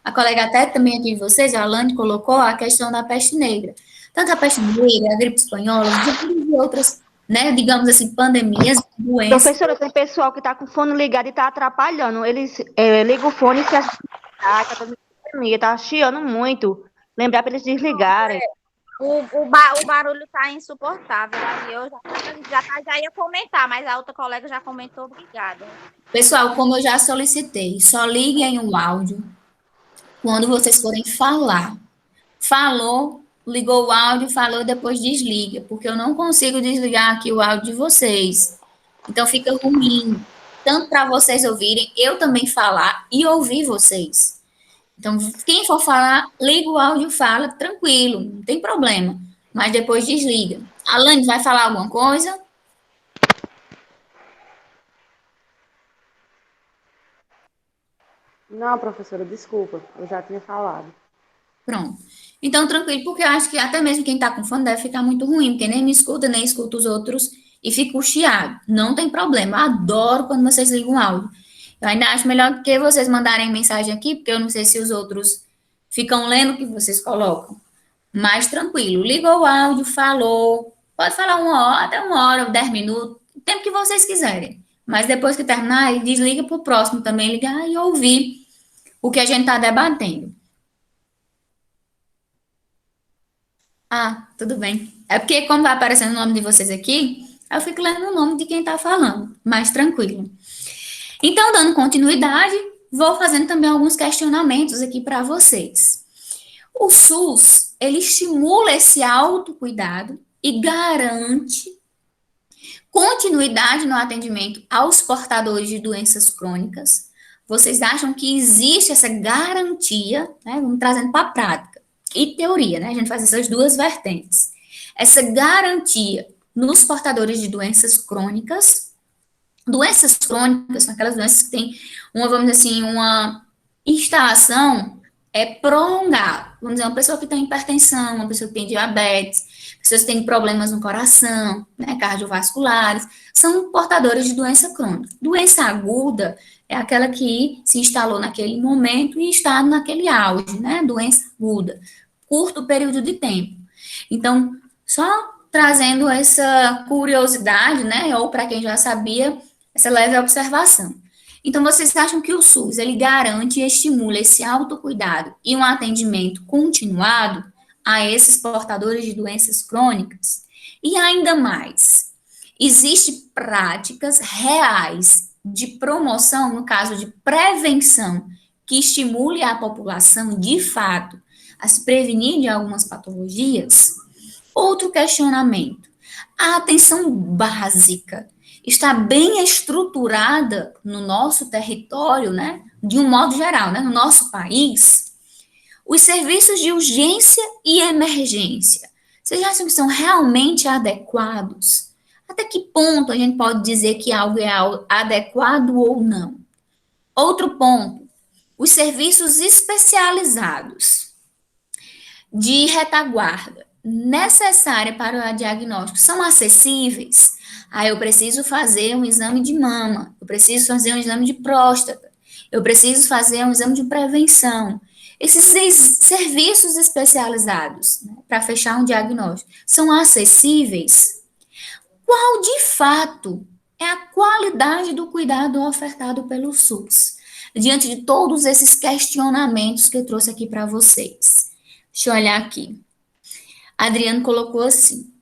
A colega até também aqui de vocês, a Alane, colocou a questão da peste negra. Tanto a peste negra, a gripe espanhola, e outras, né, digamos assim, pandemias, doenças.
Professora, tem pessoal que está com o fone ligado e está atrapalhando. Eles ligam o fone e se está chiando muito. Lembrar para eles desligarem.
O barulho está insuportável. Aí eu já ia comentar, mas a outra colega já comentou, obrigada.
Pessoal, como eu já solicitei, só liguem o áudio quando vocês forem falar. Falou, ligou o áudio, falou, depois desliga, porque eu não consigo desligar aqui o áudio de vocês. Então fica ruim, tanto para vocês ouvirem, eu também falar e ouvir vocês. Então, quem for falar, liga o áudio e fala, tranquilo, não tem problema. Mas depois desliga. Alane, vai falar alguma coisa?
Não, professora, desculpa, eu já tinha falado.
Pronto. Então, tranquilo, porque eu acho que até mesmo quem está com fone deve ficar muito ruim, porque nem me escuta, nem escuta os outros e fica chiado. Não tem problema. Adoro quando vocês ligam o áudio. Eu ainda acho melhor que vocês mandarem mensagem aqui, porque eu não sei se os outros ficam lendo o que vocês colocam. Mais tranquilo. Ligou o áudio, falou. Pode falar 1 hora, até 1 hora, 10 minutos, o tempo que vocês quiserem. Mas depois que terminar, desliga para o próximo também ligar e ouvir o que a gente está debatendo. Ah, tudo bem. É porque, como vai aparecendo o nome de vocês aqui, eu fico lendo o nome de quem está falando, mais tranquilo. Então, dando continuidade, vou fazendo também alguns questionamentos aqui para vocês. O SUS, ele estimula esse autocuidado e garante continuidade no atendimento aos portadores de doenças crônicas. Vocês acham que existe essa garantia, né? Vamos trazendo para a prática. E teoria, né? A gente faz essas duas vertentes. Essa garantia nos portadores de doenças crônicas são aquelas doenças que têm uma, vamos dizer assim, uma instalação prolongada. Vamos dizer, uma pessoa que tem hipertensão, uma pessoa que tem diabetes, pessoas que têm problemas no coração, né, cardiovasculares, são portadores de doença crônica. Doença aguda é aquela que se instalou naquele momento e está naquele auge, né? Doença aguda, curto período de tempo. Então, só trazendo essa curiosidade, né, ou para quem já sabia, essa leve observação. Então, vocês acham que o SUS, ele garante e estimula esse autocuidado e um atendimento continuado a esses portadores de doenças crônicas? E ainda mais, existem práticas reais de promoção, no caso de prevenção, que estimule a população, de fato, a se prevenir de algumas patologias? Outro questionamento. A atenção básica está bem estruturada no nosso território, né? De um modo geral, né? No nosso país. Os serviços de urgência e emergência, vocês acham que são realmente adequados? Até que ponto a gente pode dizer que algo é adequado ou não? Outro ponto, os serviços especializados de retaguarda necessária para o diagnóstico são acessíveis? Eu preciso fazer um exame de mama, eu preciso fazer um exame de próstata, eu preciso fazer um exame de prevenção. Esses serviços especializados, né, para fechar um diagnóstico, são acessíveis? Qual, de fato, é a qualidade do cuidado ofertado pelo SUS? Diante de todos esses questionamentos que eu trouxe aqui para vocês. Deixa eu olhar aqui. Adriano colocou assim: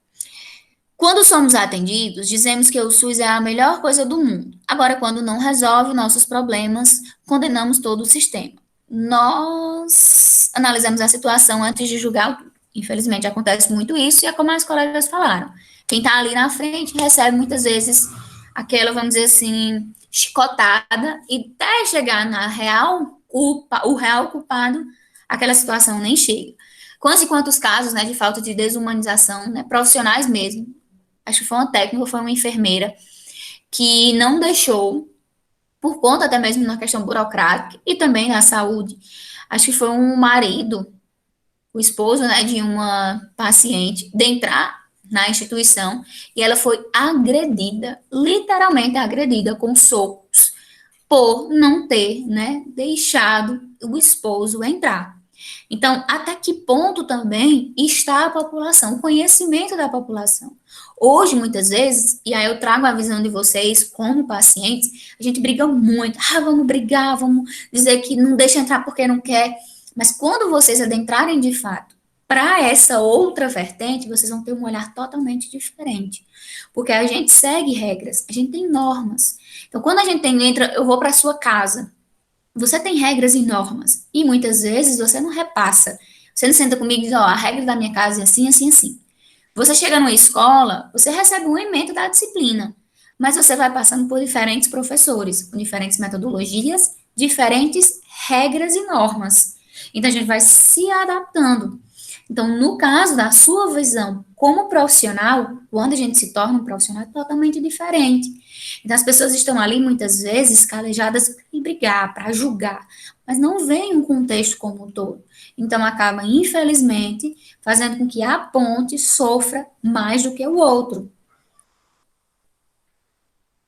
quando somos atendidos, dizemos que o SUS é a melhor coisa do mundo. Agora, quando não resolve nossos problemas, condenamos todo o sistema. Nós analisamos a situação antes de julgar. Infelizmente, acontece muito isso, e é como as colegas falaram. Quem está ali na frente recebe muitas vezes aquela, vamos dizer assim, chicotada, e até chegar na real culpa, o real culpado, aquela situação nem chega. Quantos e quantos casos, né, de falta de desumanização, né, profissionais mesmo, acho que foi uma técnica, foi uma enfermeira, que não deixou, por conta até mesmo na questão burocrática e também na saúde, acho que foi um marido, o esposo, né, de uma paciente, de entrar na instituição, e ela foi agredida, literalmente agredida, com socos, por não ter, né, deixado o esposo entrar. Então, até que ponto também está a população, o conhecimento da população? Hoje, muitas vezes, e aí eu trago a visão de vocês como pacientes, a gente briga muito. Vamos brigar, vamos dizer que não deixa entrar porque não quer. Mas quando vocês adentrarem de fato para essa outra vertente, vocês vão ter um olhar totalmente diferente. Porque a gente segue regras, a gente tem normas. Então, quando a gente entra, eu vou para a sua casa, você tem regras e normas, e muitas vezes você não repassa. Você não senta comigo e diz, a regra da minha casa é assim, assim, assim. Você chega numa escola, você recebe um emento da disciplina, mas você vai passando por diferentes professores, com diferentes metodologias, diferentes regras e normas. Então, a gente vai se adaptando. Então, no caso da sua visão como profissional, quando a gente se torna um profissional, é totalmente diferente. Então, as pessoas estão ali, muitas vezes, calejadas para brigar, para julgar, mas não veem um contexto como um todo. Então, acaba, infelizmente, fazendo com que a ponte sofra mais do que o outro.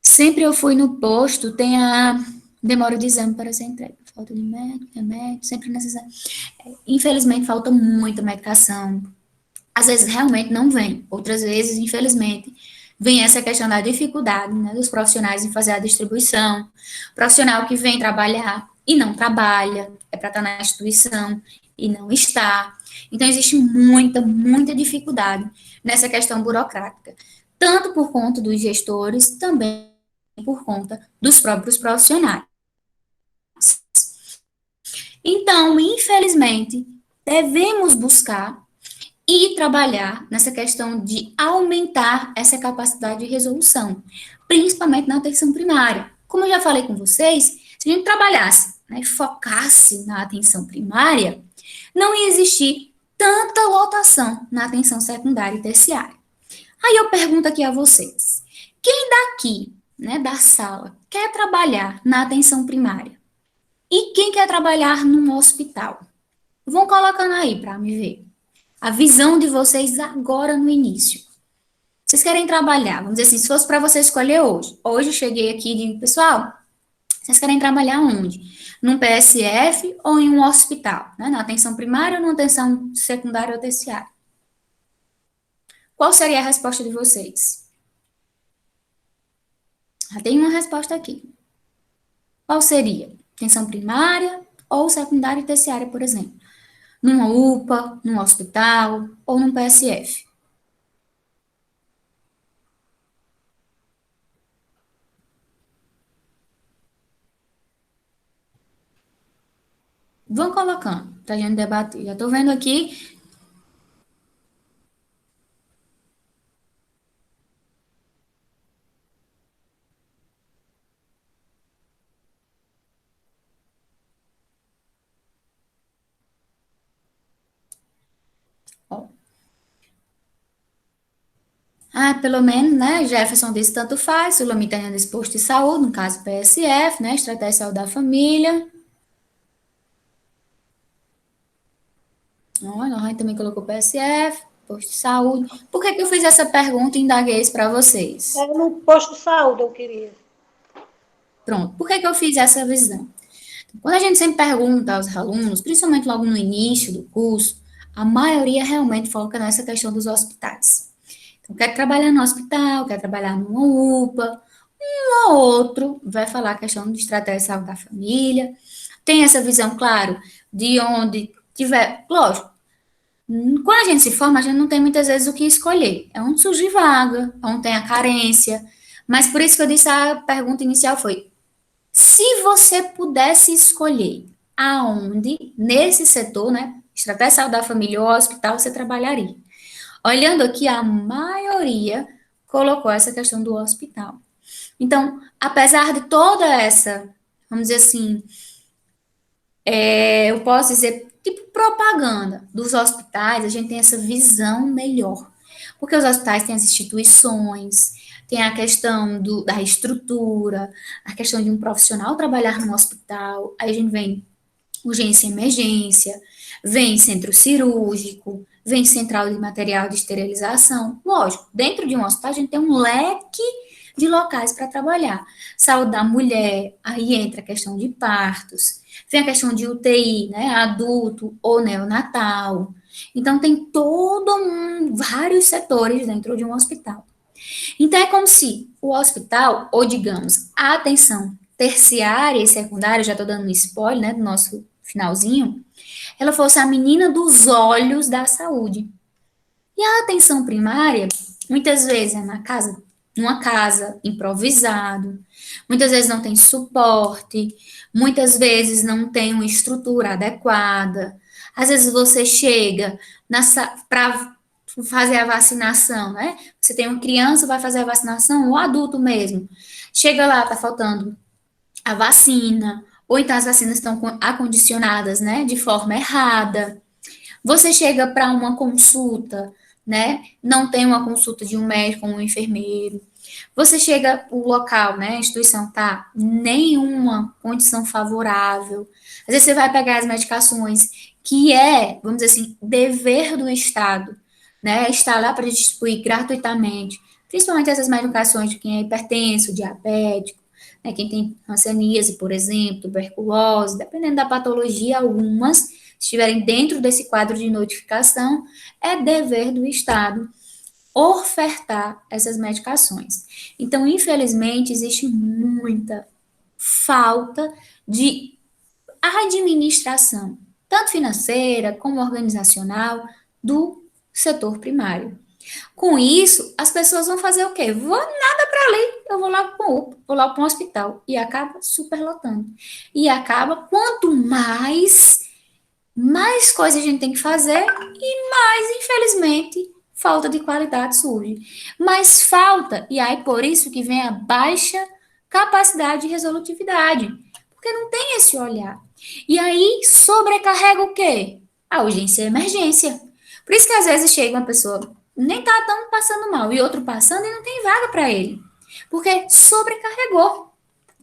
Sempre eu fui no posto, tem a demora de exame para ser entregue. Falta de médico, remédio, sempre necessário. Infelizmente, falta muita medicação. Às vezes, realmente não vem. Outras vezes, infelizmente, vem essa questão da dificuldade, né, dos profissionais em fazer a distribuição. Profissional que vem trabalhar e não trabalha, é para estar na instituição e não está. Então, existe muita dificuldade nessa questão burocrática, tanto por conta dos gestores, também por conta dos próprios profissionais. Então, infelizmente, devemos buscar e trabalhar nessa questão de aumentar essa capacidade de resolução, principalmente na atenção primária. Como eu já falei com vocês, se a gente trabalhasse, né, focasse na atenção primária, não ia existir tanta lotação na atenção secundária e terciária. Aí eu pergunto aqui a vocês, quem daqui, né, da sala, quer trabalhar na atenção primária? E quem quer trabalhar num hospital? Vão colocando aí para me ver. A visão de vocês agora no início. Vocês querem trabalhar, vamos dizer assim, se fosse para você escolher hoje. Hoje eu cheguei aqui e digo, pessoal, vocês querem trabalhar onde? Num PSF ou em um hospital? Né? Na atenção primária ou na atenção secundária ou terciária? Qual seria a resposta de vocês? Já tem uma resposta aqui. Qual seria? Atenção primária ou secundária e terciária, por exemplo? Numa UPA, num hospital ou num PSF? Vão colocando pra gente debater. Já tô vendo aqui. Ó. Ah, pelo menos, né? Jefferson disse tanto faz, Sulamita disse posto de saúde, no caso PSF, né? Estratégia de saúde da família. Olha, a gente também colocou PSF, posto de saúde. Por que que eu fiz essa pergunta e indaguei isso para vocês?
É no posto de saúde, eu queria.
Pronto, por que que eu fiz essa visão? Quando a gente sempre pergunta aos alunos, principalmente logo no início do curso, a maioria realmente foca nessa questão dos hospitais. Então, quer trabalhar no hospital, quer trabalhar numa UPA, um ou outro vai falar a questão de estratégia de saúde da família. Tem essa visão, claro, de onde tiver. Lógico, quando a gente se forma, a gente não tem muitas vezes o que escolher. É onde surge vaga, é onde tem a carência. Mas por isso que eu disse a pergunta inicial foi: se você pudesse escolher aonde, nesse setor, né, estratégia de saúde da família ou hospital, você trabalharia? Olhando aqui, a maioria colocou essa questão do hospital. Então, apesar de toda essa, vamos dizer assim, eu posso dizer, tipo propaganda dos hospitais, a gente tem essa visão melhor. Porque os hospitais têm as instituições, tem a questão da estrutura, a questão de um profissional trabalhar no hospital, aí a gente vem urgência e emergência, vem centro cirúrgico, vem central de material de esterilização. Lógico, dentro de um hospital a gente tem um leque de locais para trabalhar. Saúde da mulher, aí entra a questão de partos, vem a questão de UTI, né, adulto ou neonatal. Então, tem vários setores dentro de um hospital. Então, é como se o hospital, ou digamos, a atenção terciária e secundária, já estou dando um spoiler, né, do nosso finalzinho, ela fosse a menina dos olhos da saúde. E a atenção primária, muitas vezes é numa casa, improvisado, muitas vezes não tem suporte, muitas vezes não tem uma estrutura adequada. Às vezes você chega para fazer a vacinação, né? Você tem uma criança, vai fazer a vacinação, ou adulto mesmo. Chega lá, tá faltando a vacina, ou então as vacinas estão acondicionadas, né, de forma errada. Você chega para uma consulta, né, não tem uma consulta de um médico ou um enfermeiro. Você chega, o local, né, a instituição tá nenhuma condição favorável. Às vezes você vai pegar as medicações que vamos dizer assim, dever do Estado, né, está lá para distribuir gratuitamente, principalmente essas medicações de quem é hipertenso, diabético, né, quem tem hanseníase, por exemplo, tuberculose, dependendo da patologia, algumas, se estiverem dentro desse quadro de notificação, é dever do Estado ofertar essas medicações. Então, infelizmente, existe muita falta de administração tanto financeira como organizacional, do setor primário. Com isso, as pessoas vão fazer o quê? Vou nada para ali, eu vou lá para o vou lá para um hospital e acaba superlotando. E acaba, quanto mais coisas a gente tem que fazer e mais, infelizmente, falta de qualidade surge. Mas falta, e aí por isso que vem a baixa capacidade de resolutividade, porque não tem esse olhar. E aí sobrecarrega o quê? A urgência e a emergência. Por isso que às vezes chega uma pessoa, nem tá tão passando mal, e outro passando e não tem vaga para ele. Porque sobrecarregou.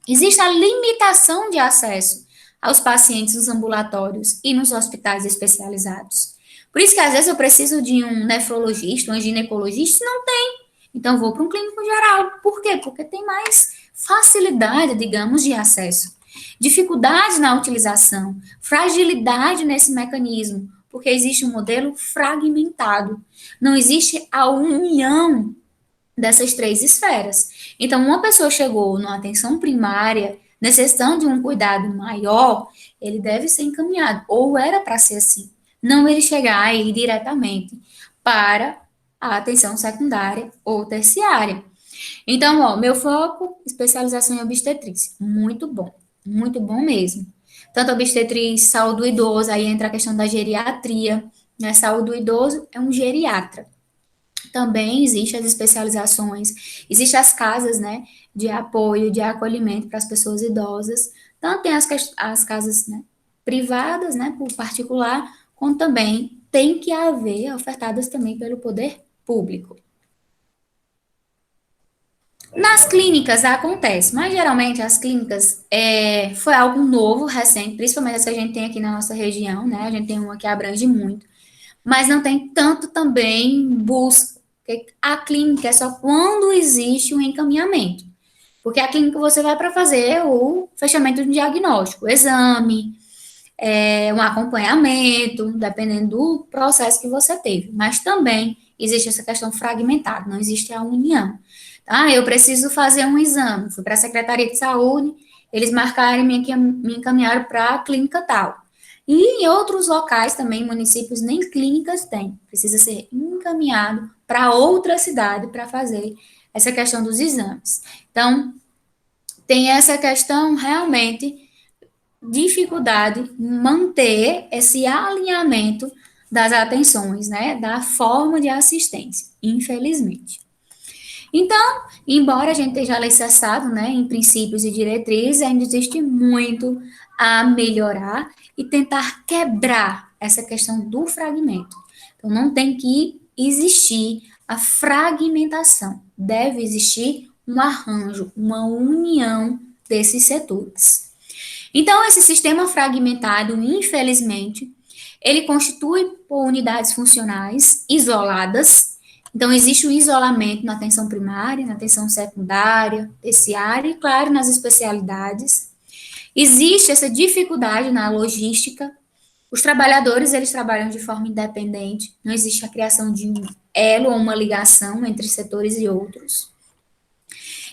Existe a limitação de acesso aos pacientes nos ambulatórios e nos hospitais especializados. Por isso que às vezes eu preciso de um nefrologista, um ginecologista, e não tem. Então eu vou para um clínico geral. Por quê? Porque tem mais facilidade, digamos, de acesso. Dificuldade na utilização, fragilidade nesse mecanismo, porque existe um modelo fragmentado. Não existe a união dessas três esferas. Então, uma pessoa chegou numa atenção primária, necessitando de um cuidado maior, ele deve ser encaminhado, ou era para ser assim. Não ele chegar e ir diretamente para a atenção secundária ou terciária. Então, ó, meu foco, especialização em obstetrícia. Muito bom mesmo. Tanto obstetriz, saúde do idoso, aí entra a questão da geriatria, né? Saúde do idoso é um geriatra. Também existem as especializações, existem as casas, né, de apoio, de acolhimento para as pessoas idosas. Tanto tem as casas, né, privadas, né, por particular, como também tem que haver ofertadas também pelo poder público. Nas clínicas acontece, mas geralmente as clínicas foi algo novo, recente, principalmente essa que a gente tem aqui na nossa região, né? A gente tem uma que abrange muito, mas não tem tanto também busca. Porque a clínica é só quando existe um encaminhamento. Porque a clínica você vai para fazer o fechamento do diagnóstico, o exame, um acompanhamento, dependendo do processo que você teve. Mas também existe essa questão fragmentada, não existe a união. Tá? Eu preciso fazer um exame, fui para a Secretaria de Saúde, eles marcaram e me encaminharam para a clínica tal. E em outros locais também, municípios, nem clínicas têm. Precisa ser encaminhado para outra cidade para fazer essa questão dos exames. Então, tem essa questão realmente dificuldade em manter esse alinhamento das atenções, né, da forma de assistência, infelizmente. Então, embora a gente esteja alicerçado, né, em princípios e diretrizes, ainda existe muito a melhorar e tentar quebrar essa questão do fragmento. Então, não tem que existir a fragmentação, deve existir um arranjo, uma união desses setores. Então, esse sistema fragmentado, infelizmente, ele constitui por unidades funcionais isoladas. Então, existe o isolamento na atenção primária, na atenção secundária, terciária e, claro, nas especialidades. Existe essa dificuldade na logística. Os trabalhadores, eles trabalham de forma independente, não existe a criação de um elo ou uma ligação entre setores e outros.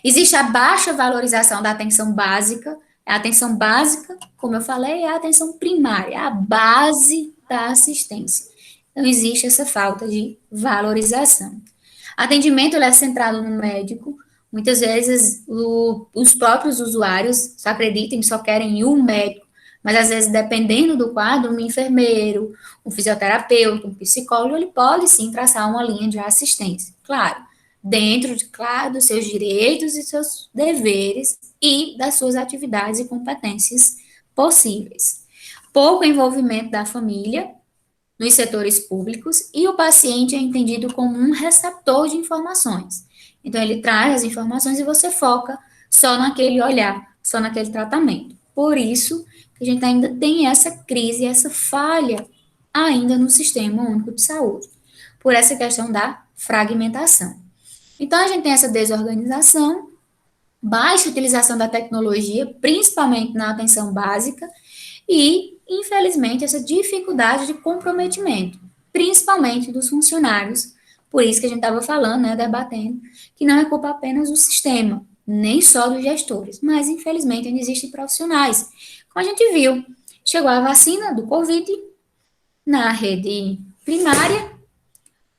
Existe a baixa valorização da atenção básica. A atenção básica, como eu falei, é a atenção primária, a base da assistência. Então, existe essa falta de valorização. Atendimento ele é centrado no médico. Muitas vezes, os próprios usuários só acreditam e só querem um médico, mas às vezes, dependendo do quadro, um enfermeiro, um fisioterapeuta, um psicólogo, ele pode sim traçar uma linha de assistência. Claro, dentro, claro, dos seus direitos e seus deveres e das suas atividades e competências possíveis. Pouco envolvimento da família nos setores públicos e o paciente é entendido como um receptor de informações. Então, ele traz as informações e você foca só naquele olhar, só naquele tratamento. Por isso, que a gente ainda tem essa crise, essa falha ainda no Sistema Único de Saúde, por essa questão da fragmentação. Então, a gente tem essa desorganização, baixa utilização da tecnologia, principalmente na atenção básica, e, infelizmente, essa dificuldade de comprometimento, principalmente dos funcionários. Por isso que a gente estava falando, né, debatendo, que não é culpa apenas do sistema, nem só dos gestores, mas, infelizmente, ainda existem profissionais. Como a gente viu, chegou a vacina do Covid na rede primária,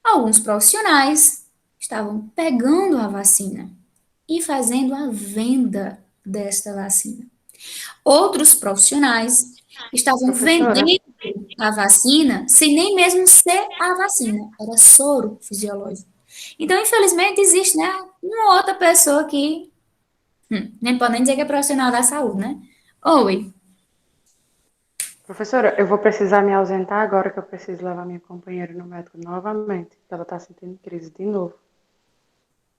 alguns profissionais estavam pegando a vacina e fazendo a venda desta vacina. Outros profissionais estavam
Professora,
vendendo a vacina sem nem mesmo ser a vacina, era soro fisiológico. Então, infelizmente, existe, né, uma outra pessoa que nem pode nem dizer que é profissional da saúde, né? Oi,
professora, eu vou precisar me ausentar agora que eu preciso levar minha companheira no médico novamente, porque ela está sentindo crise de novo.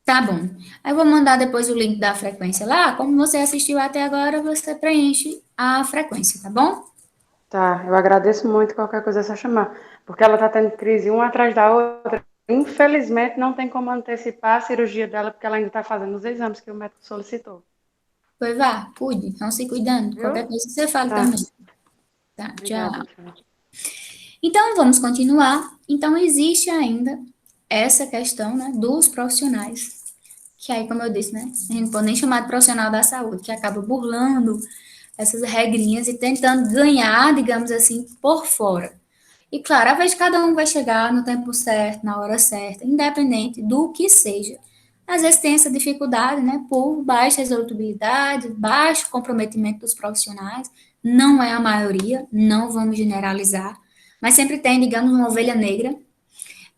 tá bom. Aí eu vou mandar depois o link da frequência lá. Como você assistiu até agora, você preenche a frequência, tá bom?
Tá, eu agradeço muito, qualquer coisa é só chamar, porque ela está tendo crise uma atrás da outra. Infelizmente, não tem como antecipar a cirurgia dela, porque ela ainda está fazendo os exames que o médico solicitou.
Pois vá, cuide, vão se cuidando. Qualquer
Viu?
coisa você fala
Tá,
também. Tá,
obrigada,
tchau.
tchau.
Então, vamos continuar. Então, existe ainda essa questão, né, dos profissionais, que aí, como eu disse, né, a gente não pode nem chamar de profissional da saúde, que acaba burlando essas regrinhas e tentando ganhar, digamos assim, por fora. E claro, a vez de cada um vai chegar no tempo certo, na hora certa, independente do que seja. Às vezes tem essa dificuldade, né, por baixa resolutibilidade, baixo comprometimento dos profissionais, não é a maioria, não vamos generalizar, mas sempre tem, digamos, uma ovelha negra,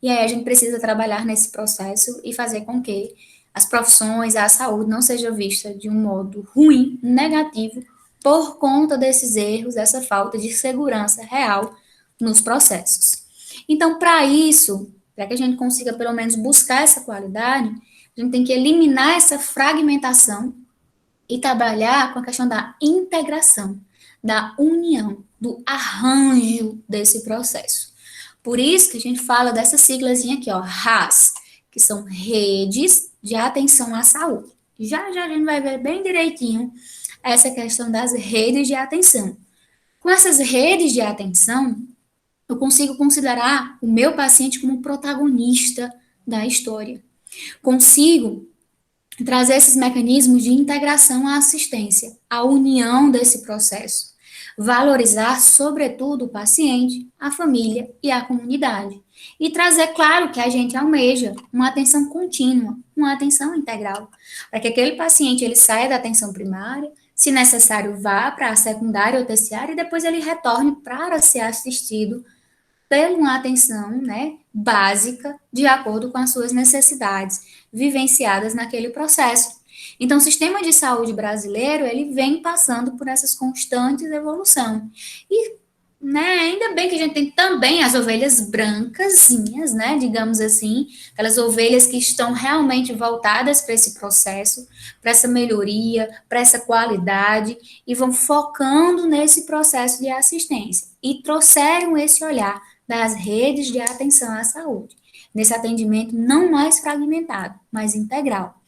e aí a gente precisa trabalhar nesse processo e fazer com que as profissões, a saúde não seja vista de um modo ruim, negativo, por conta desses erros, dessa falta de segurança real nos processos. Então, para isso, para que a gente consiga pelo menos buscar essa qualidade, a gente tem que eliminar essa fragmentação e trabalhar com a questão da integração, da união, do arranjo desse processo. Por isso que a gente fala dessa siglazinha aqui, ó, RAS, que são redes de atenção à saúde. Já já a gente vai ver bem direitinho essa questão das redes de atenção. Com essas redes de atenção, eu consigo considerar o meu paciente como protagonista da história. Consigo trazer esses mecanismos de integração à assistência, a união desse processo. Valorizar, sobretudo, o paciente, a família e a comunidade. E trazer, claro, que a gente almeja uma atenção contínua, uma atenção integral, para que aquele paciente ele saia da atenção primária, se necessário, vá para a secundária ou terciária e depois ele retorne para ser assistido ter uma atenção, né, básica, de acordo com as suas necessidades, vivenciadas naquele processo. Então, o sistema de saúde brasileiro, ele vem passando por essas constantes evolução. E, né, ainda bem que a gente tem também as ovelhas brancazinhas, né, digamos assim, aquelas ovelhas que estão realmente voltadas para esse processo, para essa melhoria, para essa qualidade, e vão focando nesse processo de assistência. E trouxeram esse olhar das redes de atenção à saúde, nesse atendimento não mais fragmentado, mas integral.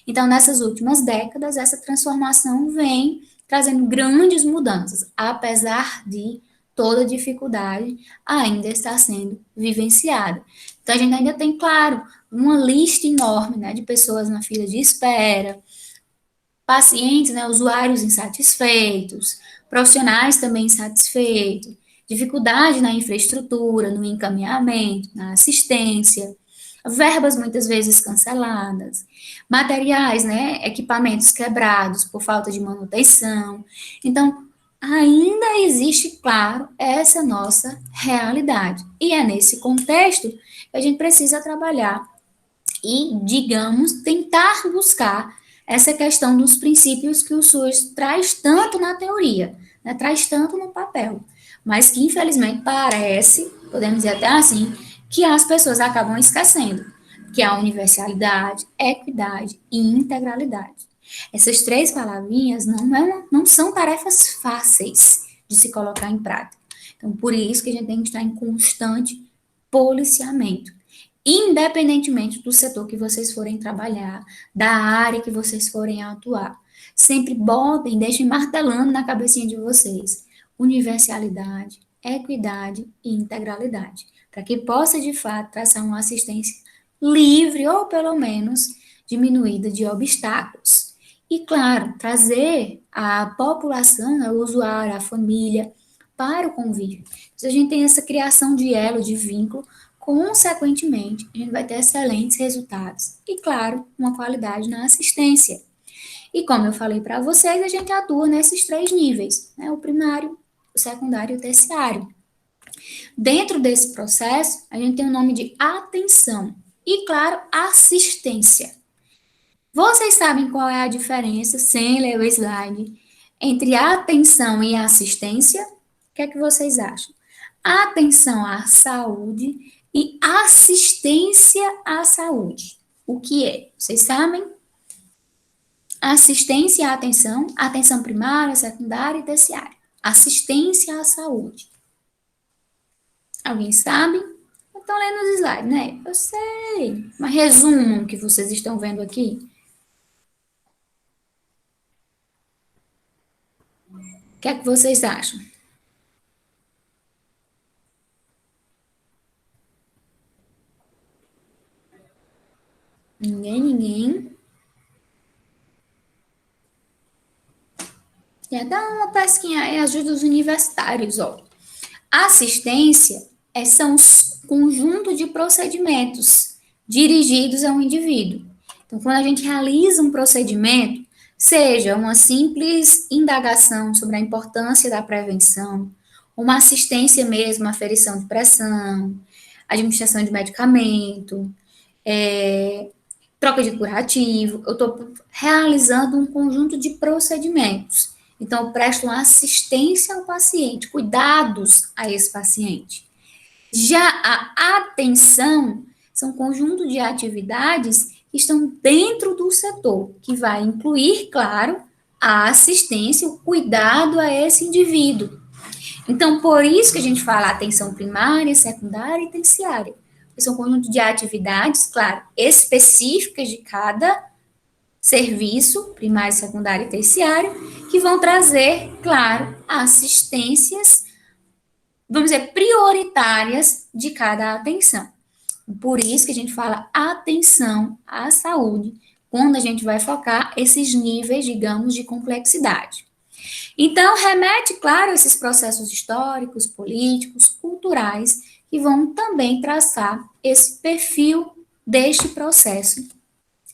Então, nessas últimas décadas, essa transformação vem trazendo grandes mudanças, apesar de toda dificuldade ainda está sendo vivenciada. Então, a gente ainda tem, claro, uma lista enorme, né, de pessoas na fila de espera, pacientes, né, usuários insatisfeitos, profissionais também insatisfeitos, dificuldade na infraestrutura, no encaminhamento, na assistência, verbas muitas vezes canceladas, materiais, né, equipamentos quebrados por falta de manutenção. Então, ainda existe, claro, essa nossa realidade. E é nesse contexto que a gente precisa trabalhar e, digamos, tentar buscar essa questão dos princípios que o SUS traz tanto na teoria, né, traz tanto no papel, mas que infelizmente parece, podemos dizer até assim, que as pessoas acabam esquecendo, que é a universalidade, equidade e integralidade. Essas três palavrinhas não são tarefas fáceis de se colocar em prática. Então, por isso que a gente tem que estar em constante policiamento, independentemente do setor que vocês forem trabalhar, da área que vocês forem atuar. Sempre botem, deixem martelando na cabecinha de vocês universalidade, equidade e integralidade, para que possa, de fato, traçar uma assistência livre ou, pelo menos, diminuída de obstáculos. E, claro, trazer a população, o usuário, a família, para o convívio. Se a gente tem essa criação de elo, de vínculo, consequentemente, a gente vai ter excelentes resultados. E, claro, uma qualidade na assistência. E como eu falei para vocês, a gente atua nesses 3 níveis, né? O primário, o secundário e o terciário. Dentro desse processo, a gente tem o nome de atenção e, claro, assistência. Vocês sabem qual é a diferença, sem ler o slide, entre atenção e assistência? O que é que vocês acham? Atenção à saúde e assistência à saúde. O que é? Vocês sabem? Assistência à atenção primária, secundária e terciária. Assistência à saúde. Alguém sabe? Estão lendo os slides, né? Eu sei. Mas resumam o que vocês estão vendo aqui. O que é que vocês acham? Ninguém. E até uma pesquinha aí, ajuda os universitários, ó. Assistência são os conjunto de procedimentos dirigidos a um indivíduo. Então, quando a gente realiza um procedimento, seja uma simples indagação sobre a importância da prevenção, uma assistência mesmo, aferição de pressão, administração de medicamento, troca de curativo, eu estou realizando um conjunto de procedimentos. Então, eu presto uma assistência ao paciente, cuidados a esse paciente. Já a atenção são um conjunto de atividades que estão dentro do setor, que vai incluir, claro, a assistência, o cuidado a esse indivíduo. Então, por isso que a gente fala atenção primária, secundária e terciária. São um conjunto de atividades, claro, específicas de cada serviço, primário, secundário e terciário, que vão trazer, claro, assistências, vamos dizer, prioritárias de cada atenção. Por isso que a gente fala atenção à saúde, quando a gente vai focar esses níveis, digamos, de complexidade. Então, remete, claro, a esses processos históricos, políticos, culturais, que vão também traçar esse perfil deste processo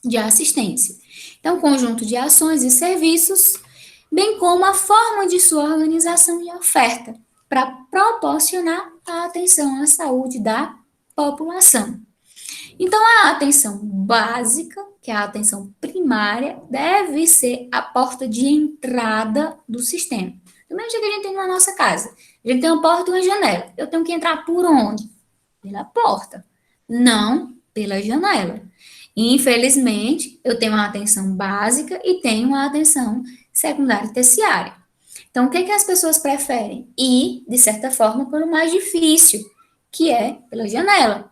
de assistência. Então, conjunto de ações e serviços, bem como a forma de sua organização e oferta, para proporcionar a atenção à saúde da população. Então, a atenção básica, que é a atenção primária, deve ser a porta de entrada do sistema. Do mesmo jeito que a gente tem na nossa casa. A gente tem uma porta e uma janela. Eu tenho que entrar por onde? Pela porta, não pela janela. Infelizmente, eu tenho uma atenção básica e tenho uma atenção secundária e terciária. Então, o que as pessoas preferem? Ir, de certa forma, pelo mais difícil, que é pela janela.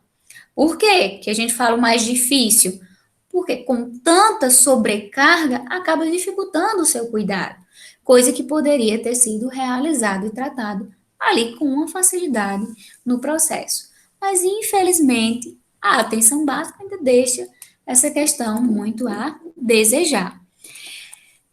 Por quê que a gente fala o mais difícil? Porque com tanta sobrecarga, acaba dificultando o seu cuidado, coisa que poderia ter sido realizado e tratado ali com uma facilidade no processo. Mas, infelizmente, a atenção básica ainda deixa essa questão muito a desejar.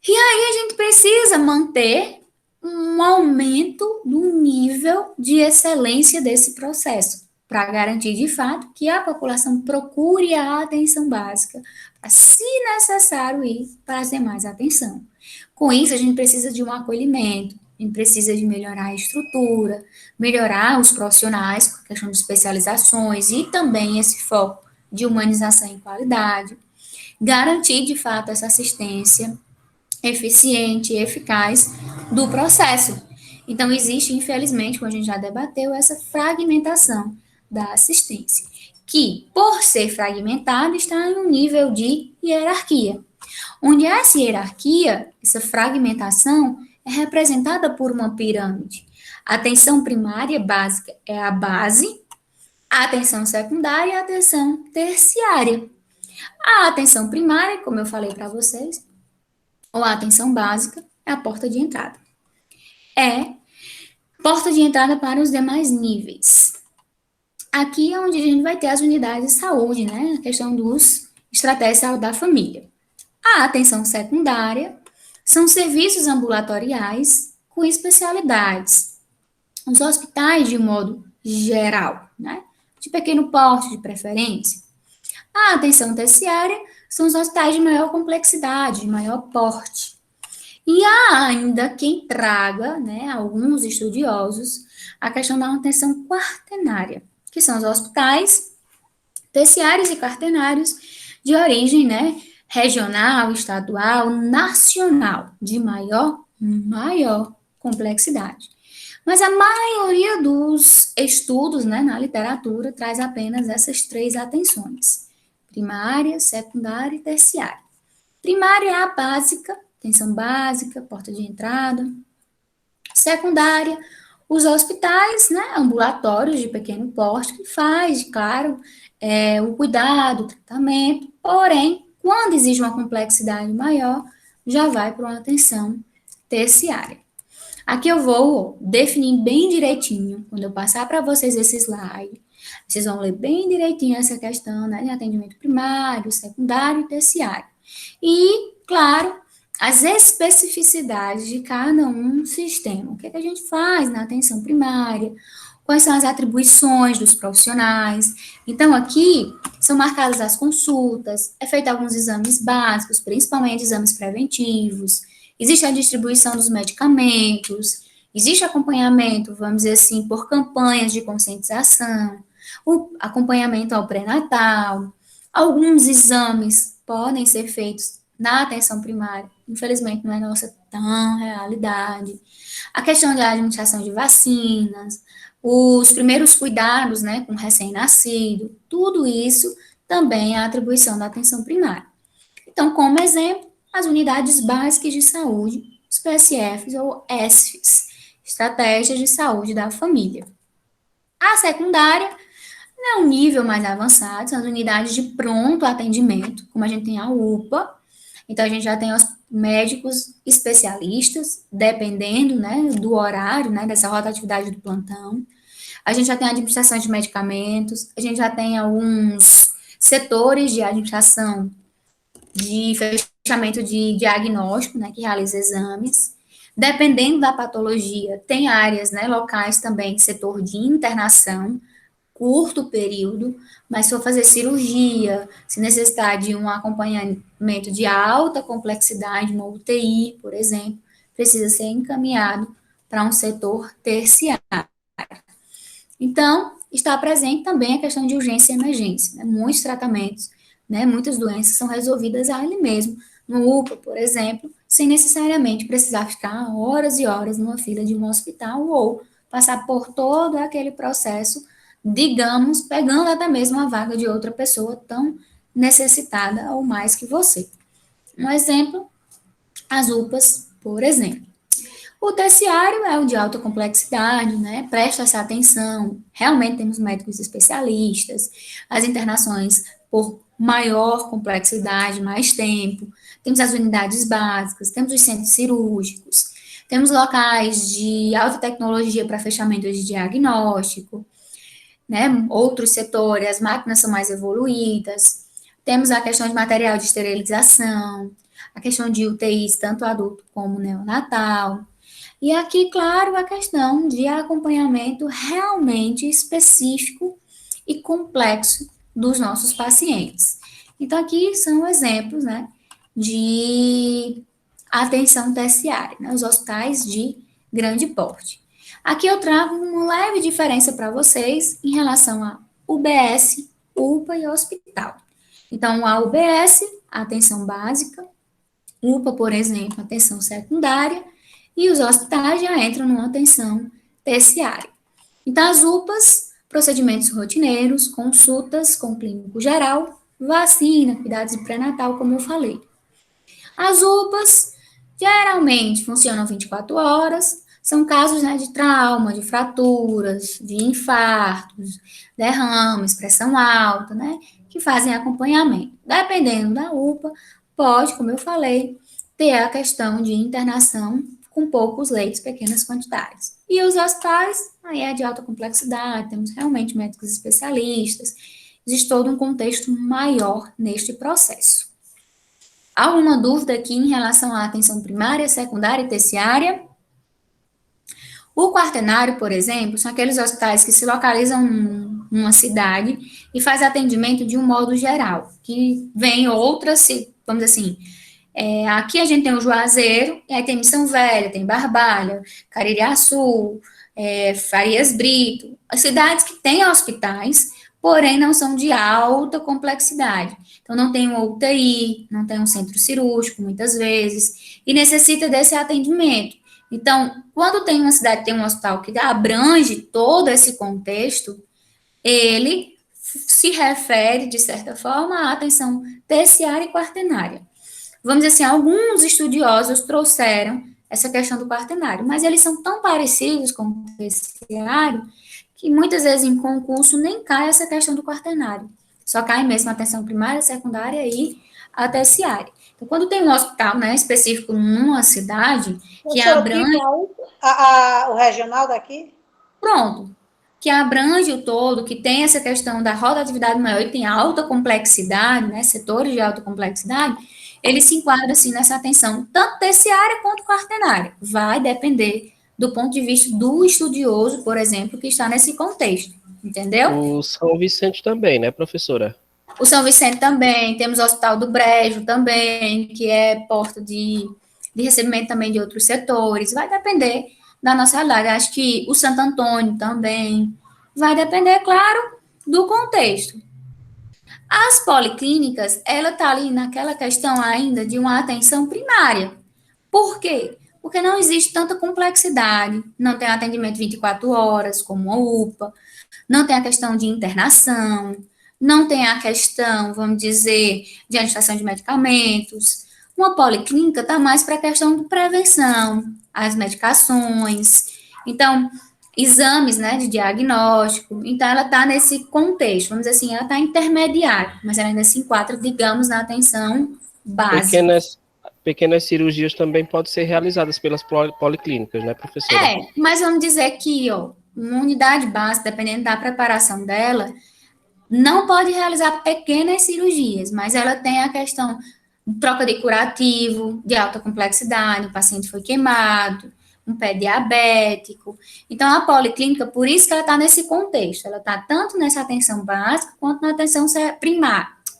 E aí a gente precisa manter um aumento do nível de excelência desse processo, para garantir de fato que a população procure a atenção básica, para, se necessário, ir para as demais atenção. Com isso, a gente precisa de um acolhimento, a gente precisa de melhorar a estrutura, melhorar os profissionais, com a questão de especializações e também esse foco de humanização e qualidade, garantir de fato essa assistência eficiente e eficaz do processo. Então, existe, infelizmente, como a gente já debateu, essa fragmentação da assistência, que, por ser fragmentada, está em um nível de hierarquia, onde essa hierarquia, essa fragmentação, é representada por uma pirâmide. A atenção primária básica é a base, a atenção secundária e a atenção terciária. A atenção primária, como eu falei para vocês, ou a atenção básica, é a porta de entrada. É porta de entrada para os demais níveis. Aqui é onde a gente vai ter as unidades de saúde, né? A questão dos estratégias de saúde da família. A atenção secundária são serviços ambulatoriais com especialidades. os hospitais de modo geral, né? De pequeno porte, de preferência. A atenção terciária são os hospitais de maior complexidade, de maior porte. E há ainda quem traga, né, alguns estudiosos, a questão da atenção quaternária, que são os hospitais terciários e quaternários de origem, né, regional, estadual, nacional, de maior complexidade. Mas a maioria dos estudos, né, na literatura traz apenas essas três atenções: primária, secundária e terciária. Primária é a básica, atenção básica, porta de entrada. Secundária, os hospitais, né, ambulatórios de pequeno porte, que faz, claro, o cuidado, o tratamento, porém, quando exige uma complexidade maior, já vai para uma atenção terciária. Aqui eu vou definir bem direitinho, quando eu passar para vocês esse slide, vocês vão ler bem direitinho essa questão, né, de atendimento primário, secundário e terciário. E, claro, as especificidades de cada um sistema. O que é que a gente faz na atenção primária? Quais são as atribuições dos profissionais? Então, aqui são marcadas as consultas, é feito alguns exames básicos, principalmente exames preventivos, existe a distribuição dos medicamentos, existe acompanhamento, vamos dizer assim, por campanhas de conscientização, o acompanhamento ao pré-natal, alguns exames podem ser feitos na atenção primária, infelizmente não é nossa tão realidade. A questão da administração de vacinas, os primeiros cuidados, né, com recém-nascido, tudo isso também é atribuição da atenção primária. Então, como exemplo, as unidades básicas de saúde, os PSFs ou ESFs, estratégias de saúde da família. A secundária é um nível mais avançado, são as unidades de pronto atendimento, como a gente tem a UPA. Então, a gente já tem os médicos especialistas, dependendo, né, do horário, né, dessa rotatividade do plantão. A gente já tem a administração de medicamentos, a gente já tem alguns setores de administração de fechamento de diagnóstico, né, que realiza exames. Dependendo da patologia, tem áreas, né, locais também, setor de internação, curto período, mas se for fazer cirurgia, se necessitar de um acompanhamento de alta complexidade, uma UTI, por exemplo, precisa ser encaminhado para um setor terciário. Então, está presente também a questão de urgência e emergência, né? Muitos tratamentos, né, muitas doenças são resolvidas ali mesmo, no UPA, por exemplo, sem necessariamente precisar ficar horas e horas numa fila de um hospital ou passar por todo aquele processo, digamos, pegando até mesmo a vaga de outra pessoa tão necessitada ou mais que você. Um exemplo, as UPAs, por exemplo. O terciário é o de alta complexidade, né? Presta essa atenção. Realmente temos médicos especialistas, as internações por maior complexidade, mais tempo. Temos as unidades básicas, temos os centros cirúrgicos, temos locais de alta tecnologia para fechamento de diagnóstico, né? Outros setores, as máquinas são mais evoluídas. Temos a questão de material de esterilização, a questão de UTIs, tanto adulto como neonatal. E aqui, claro, a questão de acompanhamento realmente específico e complexo dos nossos pacientes. Então, aqui são exemplos, né, de atenção terciária, né, os hospitais de grande porte. Aqui eu trago uma leve diferença para vocês em relação a UBS, UPA e hospital. Então, a UBS, a atenção básica, UPA, por exemplo, atenção secundária, e os hospitais já entram numa atenção terciária. Então, as UPAs, procedimentos rotineiros, consultas com clínico geral, vacina, cuidados de pré-natal, como eu falei. As UPAs geralmente funcionam 24 horas, são casos, né, de trauma, de fraturas, de infartos, derrames, pressão alta, né, que fazem acompanhamento. Dependendo da UPA, pode, como eu falei, ter a questão de internação com poucos leitos, pequenas quantidades. E os hospitais, aí é de alta complexidade, temos realmente médicos especialistas, existe todo um contexto maior neste processo. Há alguma dúvida aqui em relação à atenção primária, secundária e terciária? O quaternário, por exemplo, são aqueles hospitais que se localizam numa cidade e faz atendimento de um modo geral, que vem outras, vamos dizer assim, aqui a gente tem o Juazeiro, e aí tem Missão Velha, tem Barbalha, Caririaçu, Farias Brito, as cidades que têm hospitais, porém não são de alta complexidade. Então, não tem um UTI, não tem um centro cirúrgico, muitas vezes, e necessita desse atendimento. Então, quando tem uma cidade, tem um hospital que abrange todo esse contexto, ele se refere, de certa forma, à atenção terciária e quaternária. Vamos dizer assim, alguns estudiosos trouxeram essa questão do quaternário, mas eles são tão parecidos com o terciário que muitas vezes em concurso nem cai essa questão do quaternário. Só cai mesmo a atenção primária, secundária e a terciária. Então, quando tem um hospital, né, específico numa cidade, que abrange...
O regional daqui?
Pronto. Que abrange o todo, que tem essa questão da rotatividade maior e tem alta complexidade, né, setores de alta complexidade, ele se enquadra, assim, nessa atenção, tanto terciária quanto quaternária. Vai depender do ponto de vista do estudioso, por exemplo, que está nesse contexto, entendeu?
O São Vicente também, né, professora?
O São Vicente também, temos o Hospital do Brejo também, que é porta de recebimento também de outros setores, vai depender da nossa realidade. Acho que o Santo Antônio também, vai depender, claro, do contexto. As policlínicas, ela está ali naquela questão ainda de uma atenção primária. Por quê? Porque não existe tanta complexidade, não tem atendimento 24 horas, como a UPA, não tem a questão de internação, não tem a questão, vamos dizer, de administração de medicamentos. Uma policlínica está mais para a questão de prevenção, as medicações, então, exames, né, de diagnóstico. Então, ela está nesse contexto, vamos dizer assim, ela está intermediária, mas ela ainda se enquadra, digamos, na atenção básica.
Pequenas cirurgias também podem ser realizadas pelas policlínicas, né, professora?
Mas vamos dizer que, uma unidade básica, dependendo da preparação dela, não pode realizar pequenas cirurgias, mas ela tem a questão de troca de curativo, de alta complexidade, o paciente foi queimado, um pé diabético. Então, a policlínica, por isso que ela está nesse contexto, ela está tanto nessa atenção básica, quanto na atenção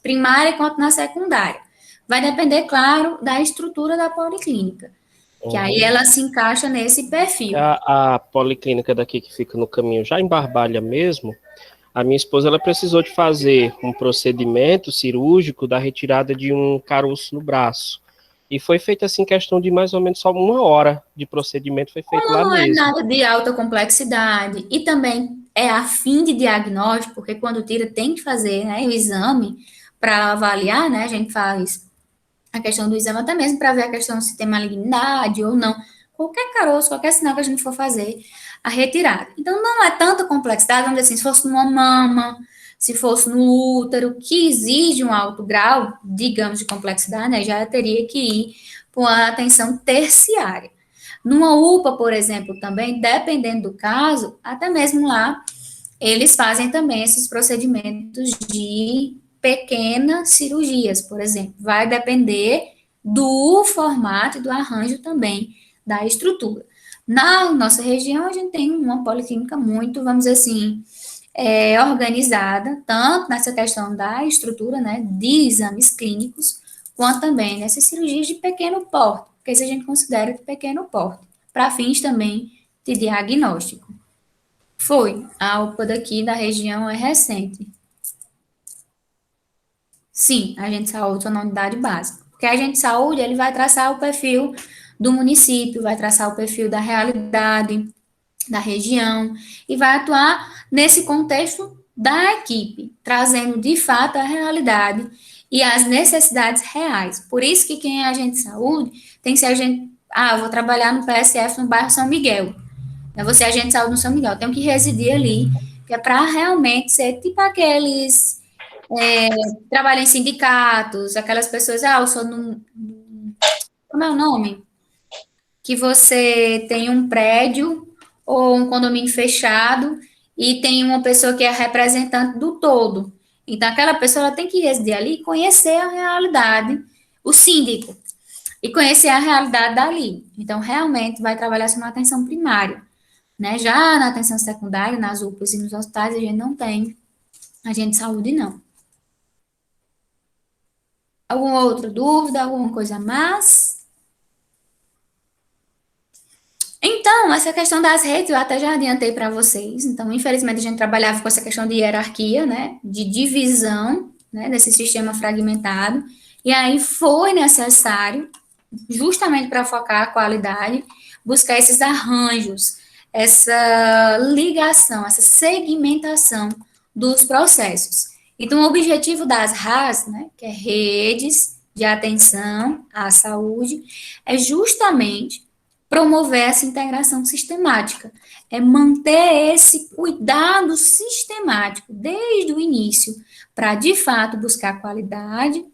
primária, quanto na secundária. Vai depender, claro, da estrutura da policlínica, que aí ela se encaixa nesse perfil.
A policlínica daqui, que fica no caminho, já em Barbalha mesmo, a minha esposa, ela precisou de fazer um procedimento cirúrgico da retirada de um caroço no braço. E foi feito assim, questão de mais ou menos só 1 hora de procedimento, foi feito lá mesmo.
Não é nada de alta complexidade, e também é a fim de diagnóstico, porque quando tira tem que fazer, né, o exame para avaliar, né, a gente faz a questão do exame até mesmo para ver a questão se tem malignidade ou não. Qualquer caroço, qualquer sinal que a gente for fazer, a retirada. Então, não é tanta complexidade, vamos dizer assim, se fosse numa mama, se fosse no útero, que exige um alto grau, digamos, de complexidade, né, já teria que ir para uma atenção terciária. Numa UPA, por exemplo, também, dependendo do caso, até mesmo lá, eles fazem também esses procedimentos de pequenas cirurgias, por exemplo. Vai depender do formato e do arranjo também da estrutura. Na nossa região, a gente tem uma policlínica muito, vamos dizer assim, organizada, tanto nessa questão da estrutura, né, de exames clínicos, quanto também nessas cirurgias de pequeno porte, porque isso a gente considera de pequeno porte, para fins também de diagnóstico. A UPA daqui da região é recente. Sim, a agente de saúde está na unidade básica, porque a agente de saúde, ele vai traçar o perfil do município, vai traçar o perfil da realidade da região e vai atuar nesse contexto da equipe, trazendo de fato a realidade e as necessidades reais. Por isso que quem é agente de saúde tem que ser agente. Eu vou trabalhar no PSF no bairro São Miguel. Eu vou ser agente de saúde no São Miguel. Eu tenho que residir ali, que é para realmente ser tipo aqueles trabalham em sindicatos, aquelas pessoas, eu sou como é o nome? Que você tem um prédio ou um condomínio fechado e tem uma pessoa que é representante do todo. Então, aquela pessoa ela tem que residir ali e conhecer a realidade, o síndico, e conhecer a realidade dali. Então, realmente, vai trabalhar na atenção primária. né? Já na atenção secundária, nas UPAs e nos hospitais, a gente não tem agente de saúde, não. Alguma outra dúvida, alguma coisa a mais? Então, essa questão das redes eu até já adiantei para vocês. Então, infelizmente, a gente trabalhava com essa questão de hierarquia, né? De divisão, né? Desse sistema fragmentado. E aí foi necessário, justamente para focar a qualidade, buscar esses arranjos, essa ligação, essa segmentação dos processos. Então, o objetivo das RAS, né, que é redes de atenção à saúde, é justamente promover essa integração sistemática, é manter esse cuidado sistemático desde o início, para de fato buscar qualidade,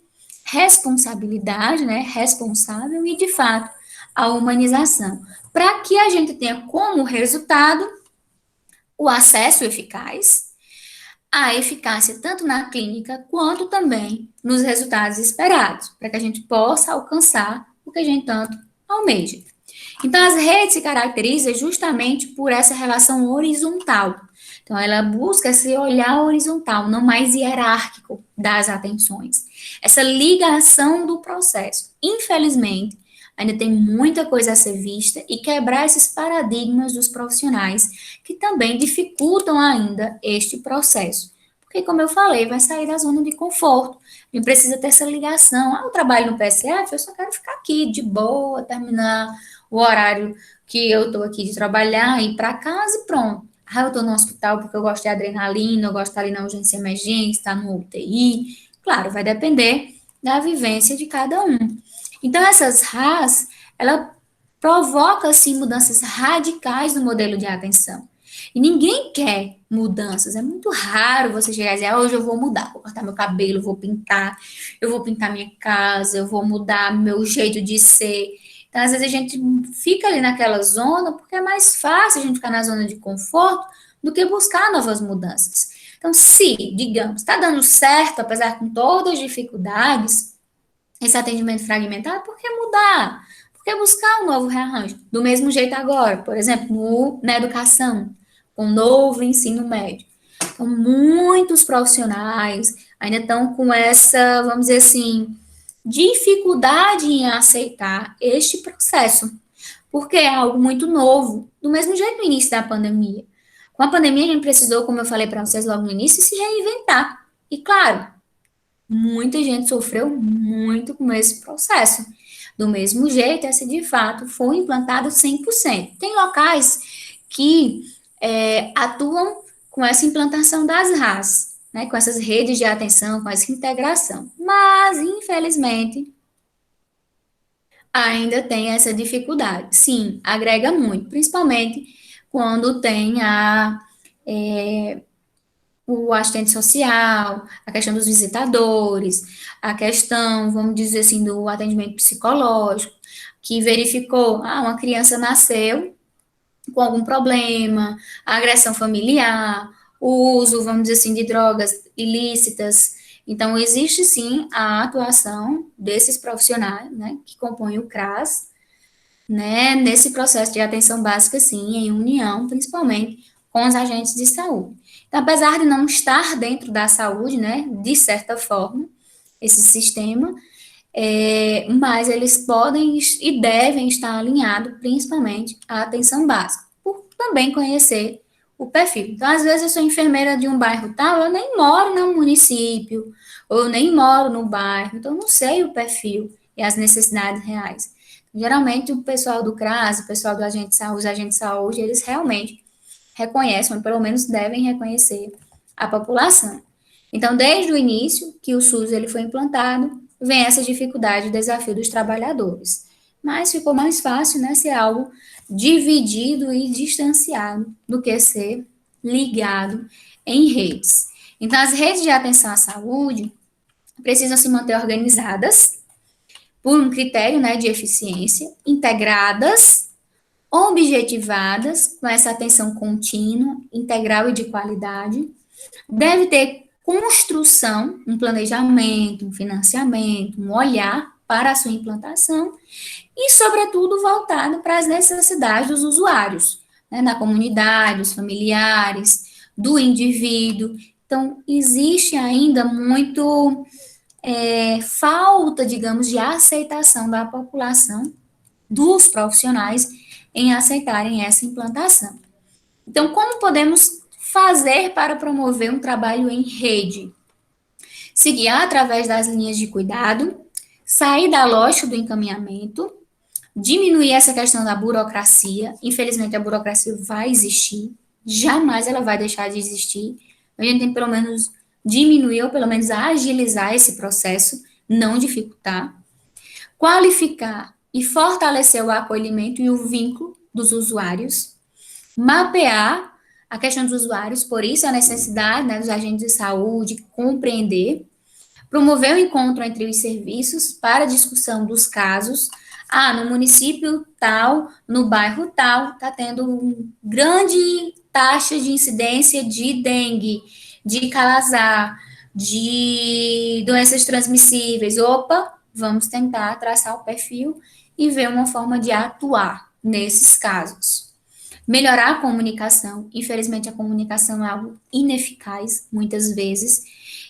responsabilidade, né, responsável e de fato a humanização, para que a gente tenha como resultado o acesso eficaz, a eficácia tanto na clínica quanto também nos resultados esperados, para que a gente possa alcançar o que a gente tanto almeja. Então, as redes se caracterizam justamente por essa relação horizontal. Então, ela busca esse olhar horizontal, não mais hierárquico das atenções. Essa ligação do processo. Infelizmente, ainda tem muita coisa a ser vista e quebrar esses paradigmas dos profissionais que também dificultam ainda este processo. Porque, como eu falei, vai sair da zona de conforto. A gente precisa ter essa ligação. Eu trabalho no PSF, eu só quero ficar aqui de boa, terminar o horário que eu estou aqui de trabalhar, ir para casa e pronto. Eu estou no hospital porque eu gosto de adrenalina, eu gosto de estar ali na urgência e emergência, estar no UTI. Claro, vai depender da vivência de cada um. Então, essas RAS, ela provoca, assim, mudanças radicais no modelo de atenção. E ninguém quer mudanças. É muito raro você chegar e dizer, hoje eu vou mudar, vou cortar meu cabelo, eu vou pintar minha casa, eu vou mudar meu jeito de ser. Então, às vezes, a gente fica ali naquela zona, porque é mais fácil a gente ficar na zona de conforto do que buscar novas mudanças. Então, se, digamos, está dando certo, apesar com todas as dificuldades, esse atendimento fragmentado, por que mudar? Por que buscar um novo rearranjo? Do mesmo jeito agora, por exemplo, na educação, com o novo ensino médio. Então, muitos profissionais ainda estão com essa, vamos dizer assim, dificuldade em aceitar este processo, porque é algo muito novo, do mesmo jeito no início da pandemia. Com a pandemia, a gente precisou, como eu falei para vocês logo no início, se reinventar. E, claro, muita gente sofreu muito com esse processo. Do mesmo jeito, essa de fato foi implantado 100%. Tem locais que atuam com essa implantação das RAS, né, com essas redes de atenção, com essa integração. Mas, infelizmente, ainda tem essa dificuldade. Sim, agrega muito, principalmente quando tem o assistente social, a questão dos visitadores, a questão, vamos dizer assim, do atendimento psicológico, que verificou, uma criança nasceu com algum problema, agressão familiar, o uso, vamos dizer assim, de drogas ilícitas. Então, existe sim a atuação desses profissionais, né, que compõem o CRAS, né, nesse processo de atenção básica, sim, em união, principalmente com os agentes de saúde. Então, apesar de não estar dentro da saúde, né, de certa forma, esse sistema, mas eles podem e devem estar alinhados, principalmente, à atenção básica, por também conhecer o perfil. Então, às vezes, eu sou enfermeira de um bairro tal, eu nem moro no município, ou eu nem moro no bairro, então eu não sei o perfil e as necessidades reais. Geralmente, o pessoal do CRAS, o pessoal do agente de saúde, os agentes de saúde, eles realmente reconhecem, ou pelo menos devem reconhecer a população. Então, desde o início que o SUS ele foi implantado, vem essa dificuldade e desafio dos trabalhadores. Mas ficou mais fácil, né, ser algo dividido e distanciado do que ser ligado em redes. Então, as redes de atenção à saúde precisam se manter organizadas por um critério, né, de eficiência, integradas, objetivadas, com essa atenção contínua, integral e de qualidade. Deve ter construção, um planejamento, um financiamento, um olhar para a sua implantação e, sobretudo, voltado para as necessidades dos usuários, né, na comunidade, os familiares, do indivíduo. Então, existe ainda muito falta, digamos, de aceitação da população, dos profissionais, em aceitarem essa implantação. Então, como podemos fazer para promover um trabalho em rede? Se guiar através das linhas de cuidado, sair da lógica do encaminhamento, diminuir essa questão da burocracia. Infelizmente, a burocracia vai existir, jamais ela vai deixar de existir. A gente tem que, pelo menos, diminuir ou, pelo menos, agilizar esse processo, não dificultar. Qualificar e fortalecer o acolhimento e o vínculo dos usuários. Mapear a questão dos usuários, por isso a necessidade, né, dos agentes de saúde compreender. Promover o encontro entre os serviços para discussão dos casos. No município tal, no bairro tal, está tendo grande taxa de incidência de dengue, de calazar, de doenças transmissíveis. Opa, vamos tentar traçar o perfil e ver uma forma de atuar nesses casos. Melhorar a comunicação. Infelizmente, a comunicação é algo ineficaz, muitas vezes,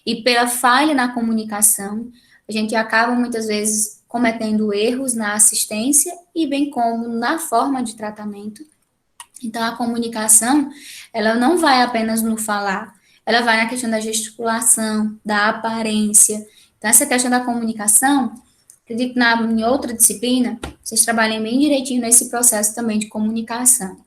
e pela falha na comunicação, a gente acaba, muitas vezes, cometendo erros na assistência e bem como na forma de tratamento. Então, a comunicação, ela não vai apenas no falar, ela vai na questão da gesticulação, da aparência. Então, essa questão da comunicação, acredito que em outra disciplina, vocês trabalhem bem direitinho nesse processo também de comunicação.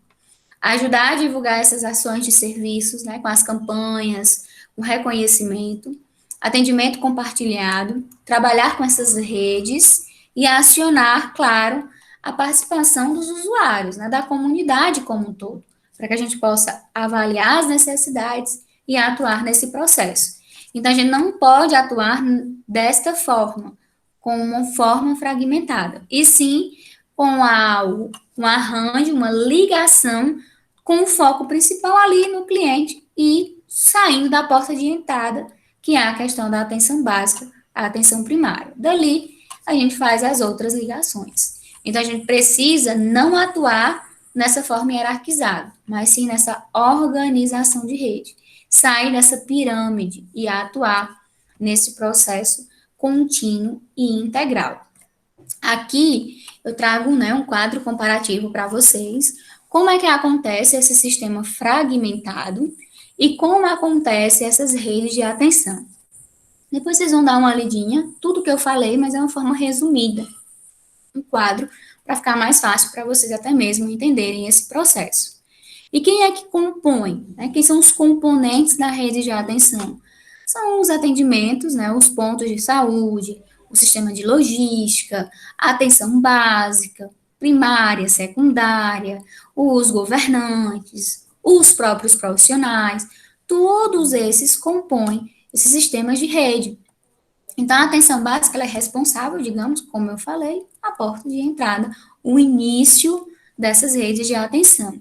Ajudar a divulgar essas ações de serviços, né, com as campanhas, o reconhecimento, atendimento compartilhado, trabalhar com essas redes e acionar, claro, a participação dos usuários, né, da comunidade como um todo, para que a gente possa avaliar as necessidades e atuar nesse processo. Então, a gente não pode atuar desta forma, com uma forma fragmentada, e sim com um arranjo, uma ligação com o foco principal ali no cliente e saindo da porta de entrada, que é a questão da atenção básica, a atenção primária. Dali, a gente faz as outras ligações. Então, a gente precisa não atuar nessa forma hierarquizada, mas sim nessa organização de rede. Sair dessa pirâmide e atuar nesse processo contínuo e integral. Aqui, eu trago, né, um quadro comparativo para vocês, como é que acontece esse sistema fragmentado e como acontece essas redes de atenção. Depois vocês vão dar uma lidinha, tudo que eu falei, mas é uma forma resumida, um quadro, para ficar mais fácil para vocês até mesmo entenderem esse processo. E quem é que compõe? Né? Quem são os componentes da rede de atenção? São os atendimentos, né, os pontos de saúde, o sistema de logística, a atenção básica, primária, secundária, os governantes, os próprios profissionais, todos esses compõem esses sistemas de rede. Então, a atenção básica ela é responsável, digamos, como eu falei, a porta de entrada, o início dessas redes de atenção.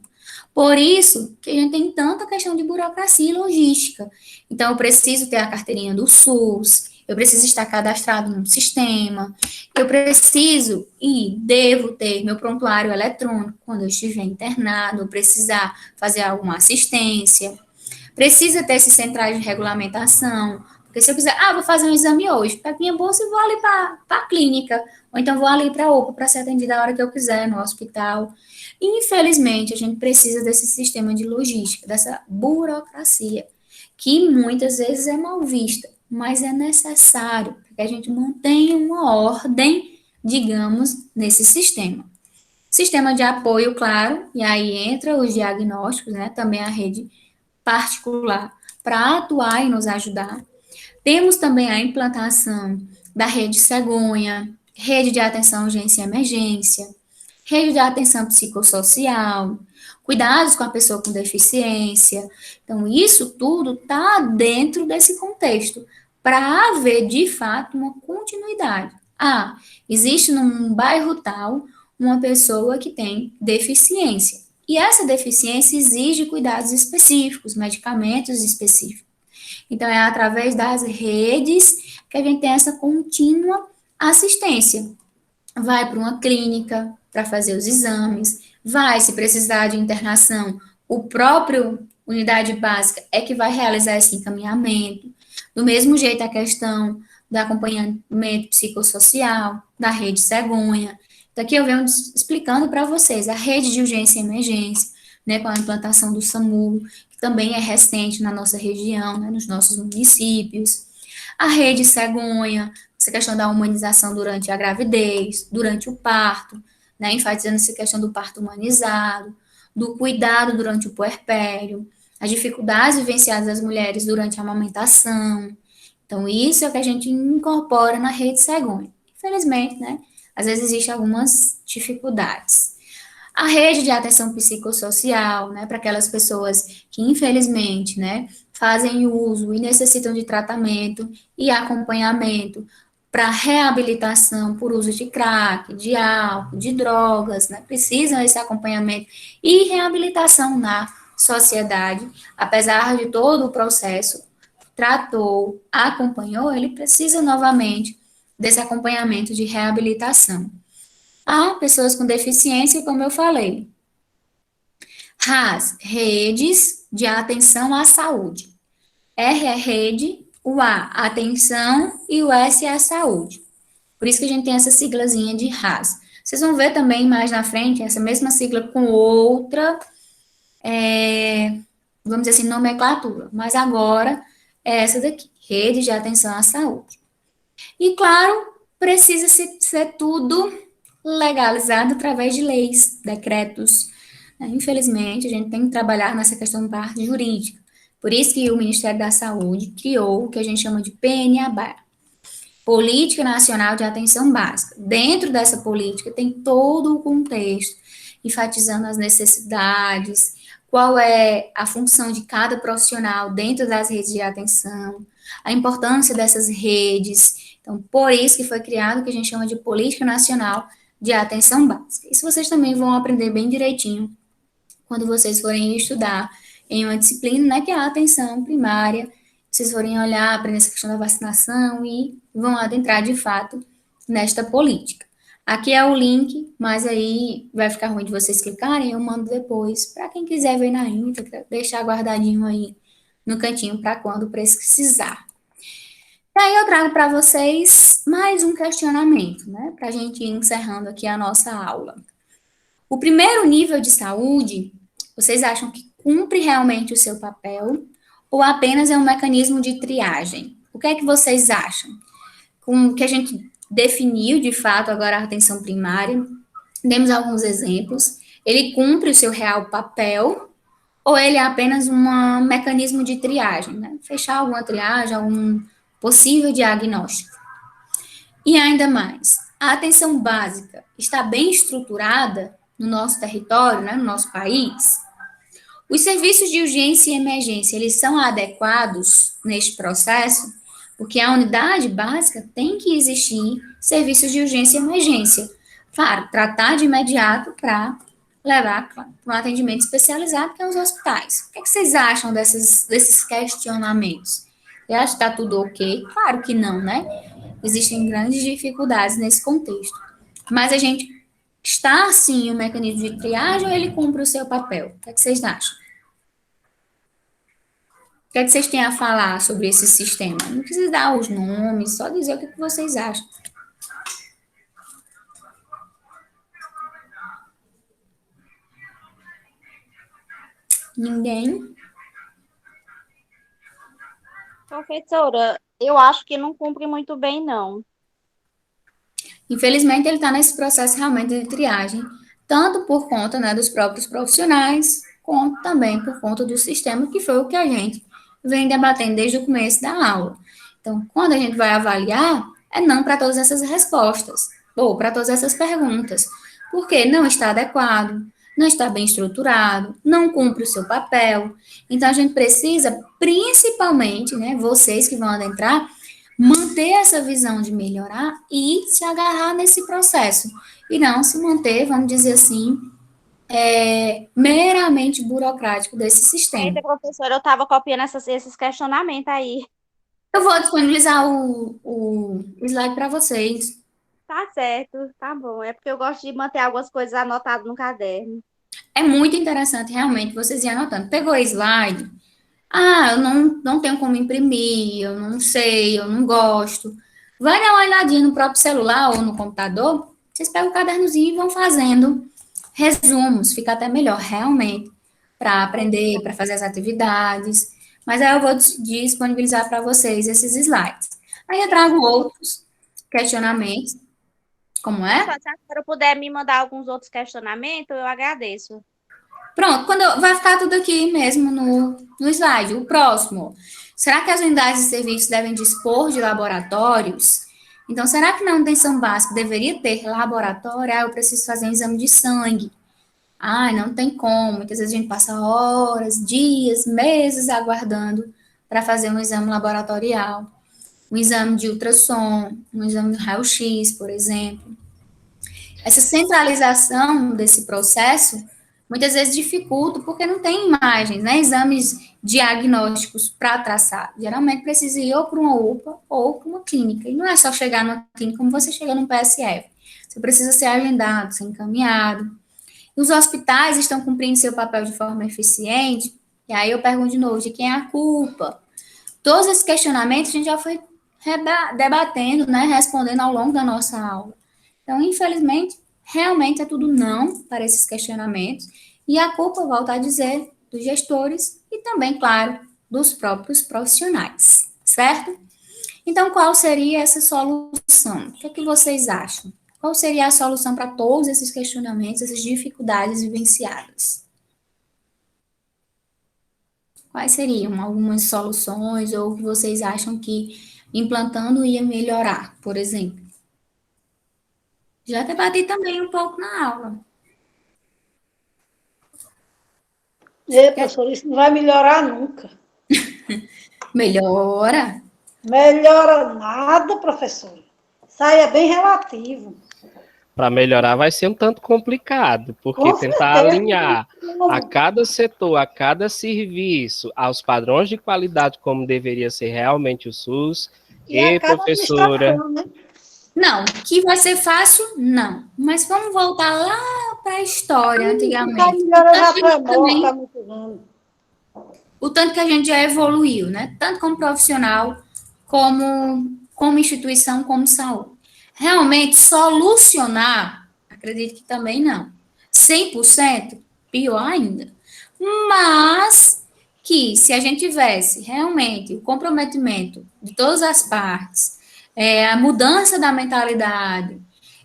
Por isso que a gente tem tanta questão de burocracia e logística. Então, eu preciso ter a carteirinha do SUS, eu preciso estar cadastrado num sistema, eu preciso e devo ter meu prontuário eletrônico quando eu estiver internado, precisar fazer alguma assistência, precisa ter esses centrais de regulamentação, porque se eu quiser, vou fazer um exame hoje, pego minha bolsa e vou ali para a clínica, ou então vou ali para a UPA para ser atendida a hora que eu quiser, no hospital. Infelizmente, a gente precisa desse sistema de logística, dessa burocracia, que muitas vezes é mal vista, mas é necessário para que a gente mantenha uma ordem, digamos, nesse sistema. Sistema de apoio, claro, e aí entra os diagnósticos, né, também a rede particular, para atuar e nos ajudar. Temos também a implantação da rede cegonha, rede de atenção urgência e emergência, rede de atenção psicossocial, cuidados com a pessoa com deficiência. Então, isso tudo está dentro desse contexto, para haver, de fato, uma continuidade. Existe num bairro tal uma pessoa que tem deficiência, e essa deficiência exige cuidados específicos, medicamentos específicos. Então, é através das redes que a gente tem essa contínua assistência. Vai para uma clínica para fazer os exames, Vai, se precisar de internação, o próprio unidade básica é que vai realizar esse encaminhamento. Do mesmo jeito, a questão do acompanhamento psicossocial, da rede cegonha. Então, aqui eu venho explicando para vocês a rede de urgência e emergência, né, com a implantação do SAMU, que também é recente na nossa região, né, nos nossos municípios. A rede cegonha, essa questão da humanização durante a gravidez, durante o parto, né, enfatizando essa questão do parto humanizado, do cuidado durante o puerpério, as dificuldades vivenciadas das mulheres durante a amamentação. Então, isso é o que a gente incorpora na rede cegonha. Infelizmente, né, às vezes existem algumas dificuldades. A rede de atenção psicossocial, né, para aquelas pessoas que, infelizmente, né, fazem uso e necessitam de tratamento e acompanhamento para reabilitação por uso de crack, de álcool, de drogas, né, precisam desse acompanhamento e reabilitação na sociedade, apesar de todo o processo, tratou, acompanhou, ele precisa novamente desse acompanhamento de reabilitação. Há pessoas com deficiência, como eu falei. RAS, redes de atenção à saúde. R é rede, o A, atenção, e o S é a saúde. Por isso que a gente tem essa siglazinha de RAS. Vocês vão ver também mais na frente essa mesma sigla com outra, vamos dizer assim, nomenclatura. Mas agora é essa daqui, rede de atenção à saúde. E claro, precisa ser tudo legalizado através de leis, decretos. Infelizmente, a gente tem que trabalhar nessa questão da parte jurídica. Por isso que o Ministério da Saúde criou o que a gente chama de PNAB, Política Nacional de Atenção Básica. Dentro dessa política tem todo o contexto, enfatizando as necessidades, qual é a função de cada profissional dentro das redes de atenção, a importância dessas redes. Então, por isso que foi criado o que a gente chama de Política Nacional de Atenção Básica. Isso vocês também vão aprender bem direitinho quando vocês forem estudar em uma disciplina, né, que é a atenção primária, vocês forem olhar, aprender essa questão da vacinação e vão adentrar, de fato, nesta política. Aqui é o link, mas aí vai ficar ruim de vocês clicarem, eu mando depois, para quem quiser ver na íntegra, deixar guardadinho aí no cantinho para quando precisar. E aí eu trago para vocês mais um questionamento, né, para a gente ir encerrando aqui a nossa aula. O primeiro nível de saúde, vocês acham que cumpre realmente o seu papel ou apenas é um mecanismo de triagem? O que é que vocês acham? Com o que a gente definiu, de fato, agora a atenção primária, demos alguns exemplos. Ele cumpre o seu real papel ou ele é apenas um mecanismo de triagem, né? Fechar alguma triagem, algum possível diagnóstico. E ainda mais, a atenção básica está bem estruturada no nosso território, né, no nosso país? Os serviços de urgência e emergência, eles são adequados neste processo? Porque a unidade básica tem que existir serviços de urgência e emergência. Claro, tratar de imediato para levar para um atendimento especializado, que é os hospitais. O que, é que vocês acham desses questionamentos? Você acha que está tudo ok? Claro que não, né? Existem grandes dificuldades nesse contexto. Mas a gente está, sim, o mecanismo de triagem ou ele cumpre o seu papel? O que, é que vocês acham? O que é que vocês têm a falar sobre esse sistema? Não precisa dar os nomes, só dizer o que, é que vocês acham. Ninguém?
Professora, eu acho que não cumpre muito bem, não.
Infelizmente, ele está nesse processo realmente de triagem, tanto por conta, né, dos próprios profissionais, como também por conta do sistema, que foi o que a gente vem debatendo desde o começo da aula. Então, quando a gente vai avaliar, é não para todas essas respostas, ou para todas essas perguntas, porque não está adequado, não está bem estruturado, não cumpre o seu papel. Então, a gente precisa, principalmente, né, vocês que vão adentrar, manter essa visão de melhorar e se agarrar nesse processo. E não se manter, vamos dizer assim, meramente burocrático desse sistema.
Eita, professora, eu estava copiando esses questionamentos aí.
Eu vou disponibilizar o slide para vocês.
Tá certo, tá bom. É porque eu gosto de manter algumas coisas anotadas no caderno.
É muito interessante, realmente, vocês irem anotando. Pegou o slide? Ah, eu não tenho como imprimir, eu não sei, eu não gosto. Vai dar uma olhadinha no próprio celular ou no computador, vocês pegam o cadernozinho e vão fazendo resumos, fica até melhor, realmente, para aprender, para fazer as atividades. Mas aí eu vou disponibilizar para vocês esses slides. Aí eu trago outros questionamentos, como é?
Professor, se a senhora puder me mandar alguns outros questionamentos, eu agradeço.
Pronto, vai ficar tudo aqui mesmo no slide. O próximo. Será que as unidades de serviço devem dispor de laboratórios? Então, será que na manutenção básica deveria ter laboratório? Ah, eu preciso fazer um exame de sangue. Ah, não tem como. Muitas vezes a gente passa horas, dias, meses aguardando para fazer um exame laboratorial. Um exame de ultrassom, um exame de raio-x, por exemplo. Essa centralização desse processo muitas vezes dificulta porque não tem imagens, né? Exames diagnósticos para traçar. Geralmente precisa ir ou para uma UPA ou para uma clínica. E não é só chegar numa clínica como você chega num PSF. Você precisa ser agendado, ser encaminhado. Os hospitais estão cumprindo seu papel de forma eficiente. E aí eu pergunto de novo, de quem é a culpa? Todos esses questionamentos a gente já foi debatendo, né? Respondendo ao longo da nossa aula. Então, infelizmente, realmente é tudo não para esses questionamentos, e a culpa, volto a dizer, dos gestores e também, claro, dos próprios profissionais, certo? Então, qual seria essa solução? O que é que vocês acham? Qual seria a solução para todos esses questionamentos, essas dificuldades vivenciadas? Quais seriam algumas soluções ou o que vocês acham que implantando ia melhorar, por exemplo? Já debati também um pouco na aula.
Professor, isso não vai melhorar nunca.
Melhora?
Melhora nada, professor. Isso aí é bem relativo.
Para melhorar vai ser um tanto complicado, porque
Com
tentar
certeza.
alinhar a cada setor, a cada serviço, aos padrões de qualidade como deveria ser realmente o SUS,
E a cada
professora.
administração, né?
Não, que vai ser fácil, não. Mas vamos voltar lá para a história,
Vai
antigamente.
melhorar já foi morta há muitos anos.
O tanto que a gente já evoluiu, né? Tanto como profissional, como instituição, como saúde. Realmente, solucionar, acredito que também não. 100%, pior ainda. Mas que se a gente tivesse realmente o comprometimento de todas as partes, a mudança da mentalidade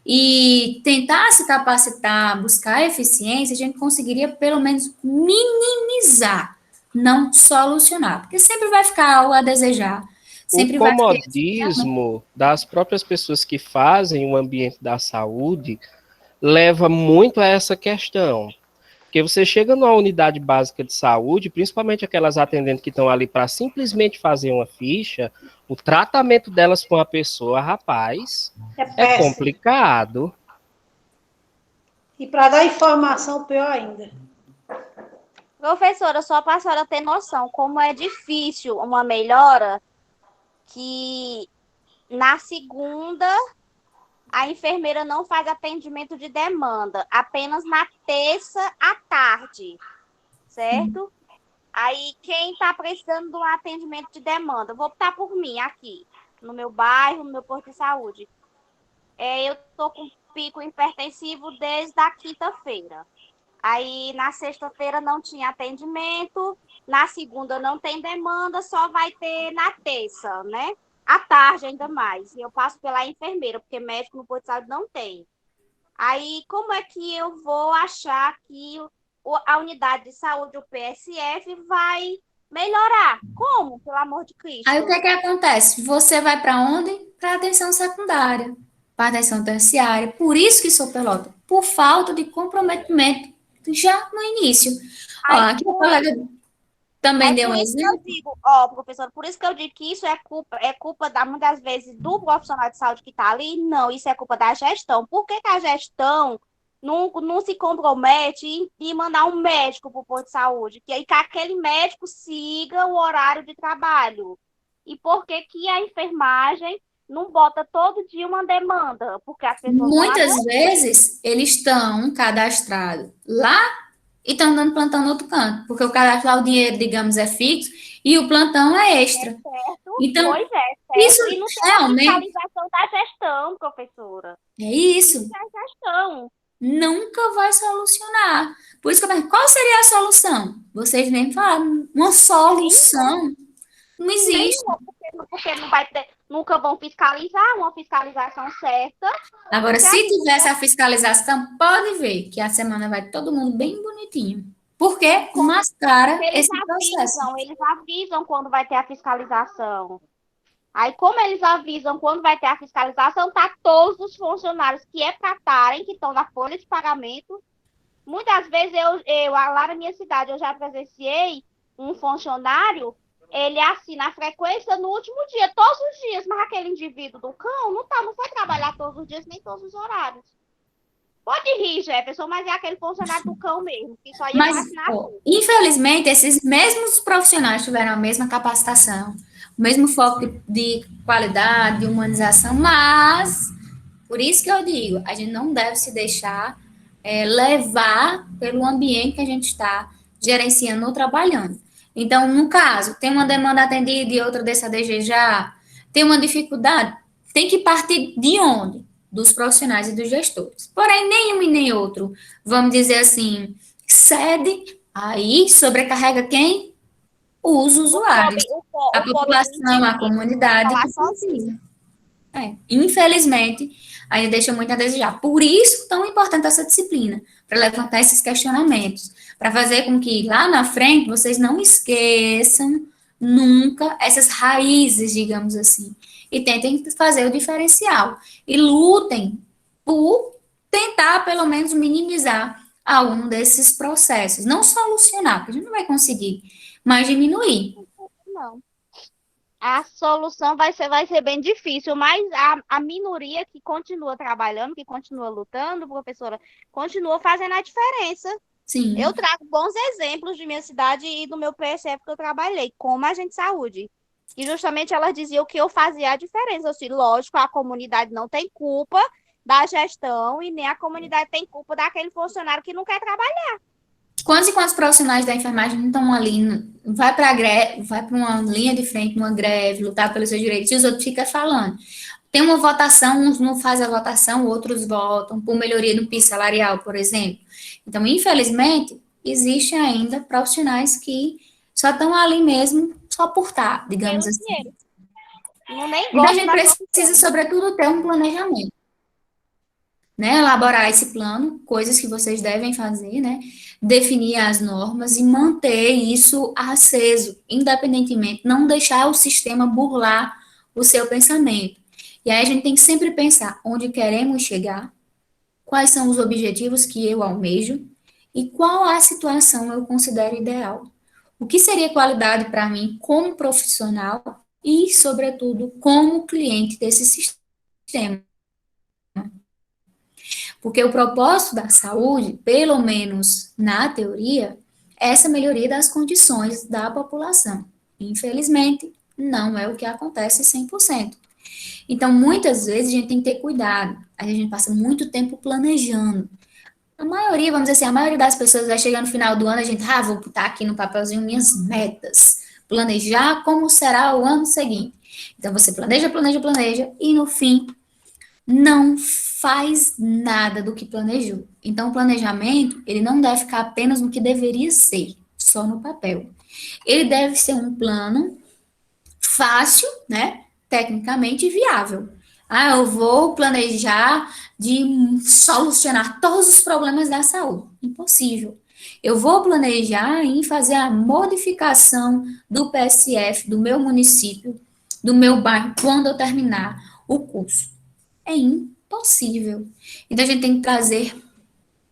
e tentar se capacitar, buscar eficiência, a gente conseguiria pelo menos minimizar, não solucionar, porque sempre vai ficar algo a desejar,
O
sempre vai ter
comodismo das próprias pessoas que fazem o ambiente da saúde leva muito a essa questão. Porque você chega numa unidade básica de saúde, principalmente aquelas atendentes que estão ali para simplesmente fazer uma ficha, o tratamento delas com a pessoa, rapaz, é
péssimo.
complicado.
E para dar informação, pior ainda.
Professora, só para a senhora ter noção como é difícil uma melhora, que na segunda a enfermeira não faz atendimento de demanda, apenas na terça à tarde, certo? Aí, quem está precisando de um atendimento de demanda, vou optar por mim aqui, no meu bairro, no meu posto de saúde. Eu estou com pico hipertensivo desde a quinta-feira. Aí, na sexta-feira não tinha atendimento, na segunda não tem demanda, só vai ter na terça, né? À tarde ainda mais. E eu passo pela enfermeira, porque médico no posto de saúde não tem. Aí, como é que eu vou achar que a unidade de saúde, o PSF, vai melhorar? Como, pelo amor de Cristo?
Aí o que é que acontece? Você vai para onde? Para atenção secundária, para atenção terciária. Por isso que sou pelota, por falta de comprometimento já no início. Ó, aqui o colega também deu um exemplo.
Professor, por isso que eu digo que isso é culpa muitas vezes do profissional de saúde que está ali. Não, isso é culpa da gestão. Por que a gestão não se compromete em mandar um médico para o posto de saúde? Que aquele médico siga o horário de trabalho. E por que a enfermagem não bota todo dia uma demanda? Porque as pessoas
muitas vezes eles estão cadastrados lá e estão dando plantão no outro canto, porque o cadastro lá, o dinheiro, digamos, é fixo e o plantão é extra.
Certo?
Então,
Pois é, certo.
isso
E não tem a
realmente
fiscalização da gestão, professora.
é isso.
Isso é a gestão.
Nunca vai solucionar. Por isso que eu pergunto, qual seria a solução? Vocês nem falaram, uma solução não existe.
Nenhuma, porque não vai ter, nunca vão fiscalizar uma fiscalização certa.
Agora,
Já
se
vi,
tivesse a fiscalização, pode ver que a semana vai todo mundo bem bonitinho. Porque mascara esse processo.
Eles avisam quando vai ter a fiscalização. Aí, como eles avisam quando vai ter a fiscalização, tá todos os funcionários que é para estarem, que estão na folha de pagamento. Muitas vezes, lá na minha cidade, eu já presenciei um funcionário, ele assina a frequência no último dia, todos os dias, mas aquele indivíduo do cão não foi trabalhar todos os dias, nem todos os horários. Pode rir, Jefferson, mas é aquele funcionário do cão mesmo, que só ia
Mas,
assinar.
infelizmente, esses mesmos profissionais tiveram a mesma capacitação, o mesmo foco de qualidade, de humanização, mas, por isso que eu digo, a gente não deve se deixar levar pelo ambiente que a gente está gerenciando ou trabalhando. Então, no caso, tem uma demanda atendida e outra desse ADG já, tem uma dificuldade, tem que partir de onde? Dos profissionais e dos gestores. Porém, nenhum e nem outro, vamos dizer assim, cede, aí sobrecarrega quem? Os usuários, a população, a comunidade que precisa. Infelizmente, ainda deixa muito a desejar. Por isso, tão importante essa disciplina, para levantar esses questionamentos, para fazer com que lá na frente vocês não esqueçam nunca essas raízes, digamos assim, e tentem fazer o diferencial. E lutem por tentar, pelo menos, minimizar algum desses processos. Não solucionar, porque a gente não vai conseguir, mas diminuir.
Não. A solução vai ser bem difícil, mas a minoria que continua trabalhando, que continua lutando, professora, continua fazendo a diferença.
Sim.
Eu trago bons exemplos de minha cidade e do meu PSF que eu trabalhei, como agente de saúde. E justamente elas diziam que eu fazia a diferença. Assim, lógico, a comunidade não tem culpa da gestão e nem a comunidade tem culpa daquele funcionário que não quer trabalhar.
Quantos e quantos profissionais da enfermagem não estão ali, vai para uma linha de frente, numa greve, lutar pelos seus direitos, e os outros ficam falando. Tem uma votação, uns não fazem a votação, outros votam por melhoria no piso salarial, por exemplo. Então, infelizmente, existe ainda profissionais que só estão ali mesmo, só por estar, digamos
Pelo
assim.
dinheiro. Não nem
Então, a
gosto
gente
da
precisa, sobretudo, ter um planejamento. Né, elaborar esse plano, coisas que vocês devem fazer, né, definir as normas e manter isso aceso, independentemente, não deixar o sistema burlar o seu pensamento. E aí a gente tem que sempre pensar onde queremos chegar, quais são os objetivos que eu almejo e qual a situação eu considero ideal. O que seria qualidade para mim como profissional e, sobretudo, como cliente desse sistema. Porque o propósito da saúde, pelo menos na teoria, é essa melhoria das condições da população. Infelizmente, não é o que acontece 100%. Então, muitas vezes, a gente tem que ter cuidado. A gente passa muito tempo planejando. A maioria, vamos dizer assim, a maioria das pessoas vai chegar no final do ano, a gente, vou botar aqui no papelzinho minhas metas. Planejar como será o ano seguinte. Então, você planeja, e no fim, não faz nada do que planejou. Então, o planejamento, ele não deve ficar apenas no que deveria ser, só no papel. Ele deve ser um plano fácil, né, tecnicamente viável. Eu vou planejar de solucionar todos os problemas da saúde. Impossível. Eu vou planejar em fazer a modificação do PSF do meu município, do meu bairro, quando eu terminar o curso. É impossível. Então, a gente tem que trazer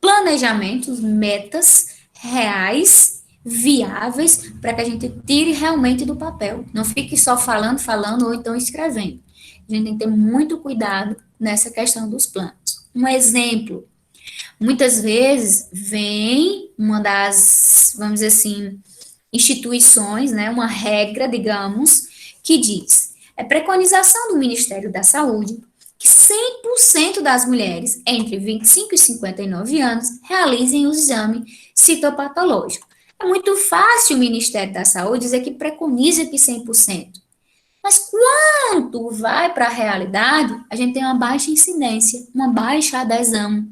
planejamentos, metas reais, viáveis, para que a gente tire realmente do papel. Não fique só falando, ou então escrevendo. A gente tem que ter muito cuidado nessa questão dos planos. Um exemplo, muitas vezes vem uma das, vamos dizer assim, instituições, né, uma regra, digamos, que diz, é preconização do Ministério da Saúde, que 100% das mulheres entre 25 e 59 anos realizem o exame citopatológico. É muito fácil o Ministério da Saúde dizer que preconiza que 100%. Mas quando vai para a realidade, a gente tem uma baixa incidência, uma baixa adesão,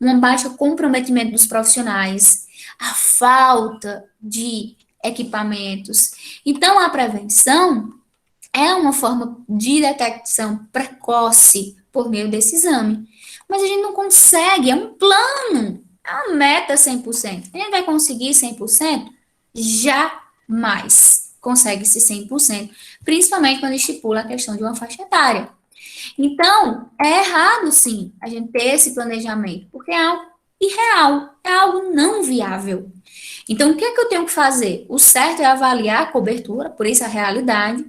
um baixo comprometimento dos profissionais, a falta de equipamentos. Então, a prevenção é uma forma de detecção precoce por meio desse exame. Mas a gente não consegue, é um plano, é uma meta 100%. A gente vai conseguir 100%? Jamais consegue-se 100%, principalmente quando estipula a questão de uma faixa etária. Então, é errado, sim, a gente ter esse planejamento, porque é algo irreal, é algo não viável. Então, o que é que eu tenho que fazer? O certo é avaliar a cobertura, por isso a realidade,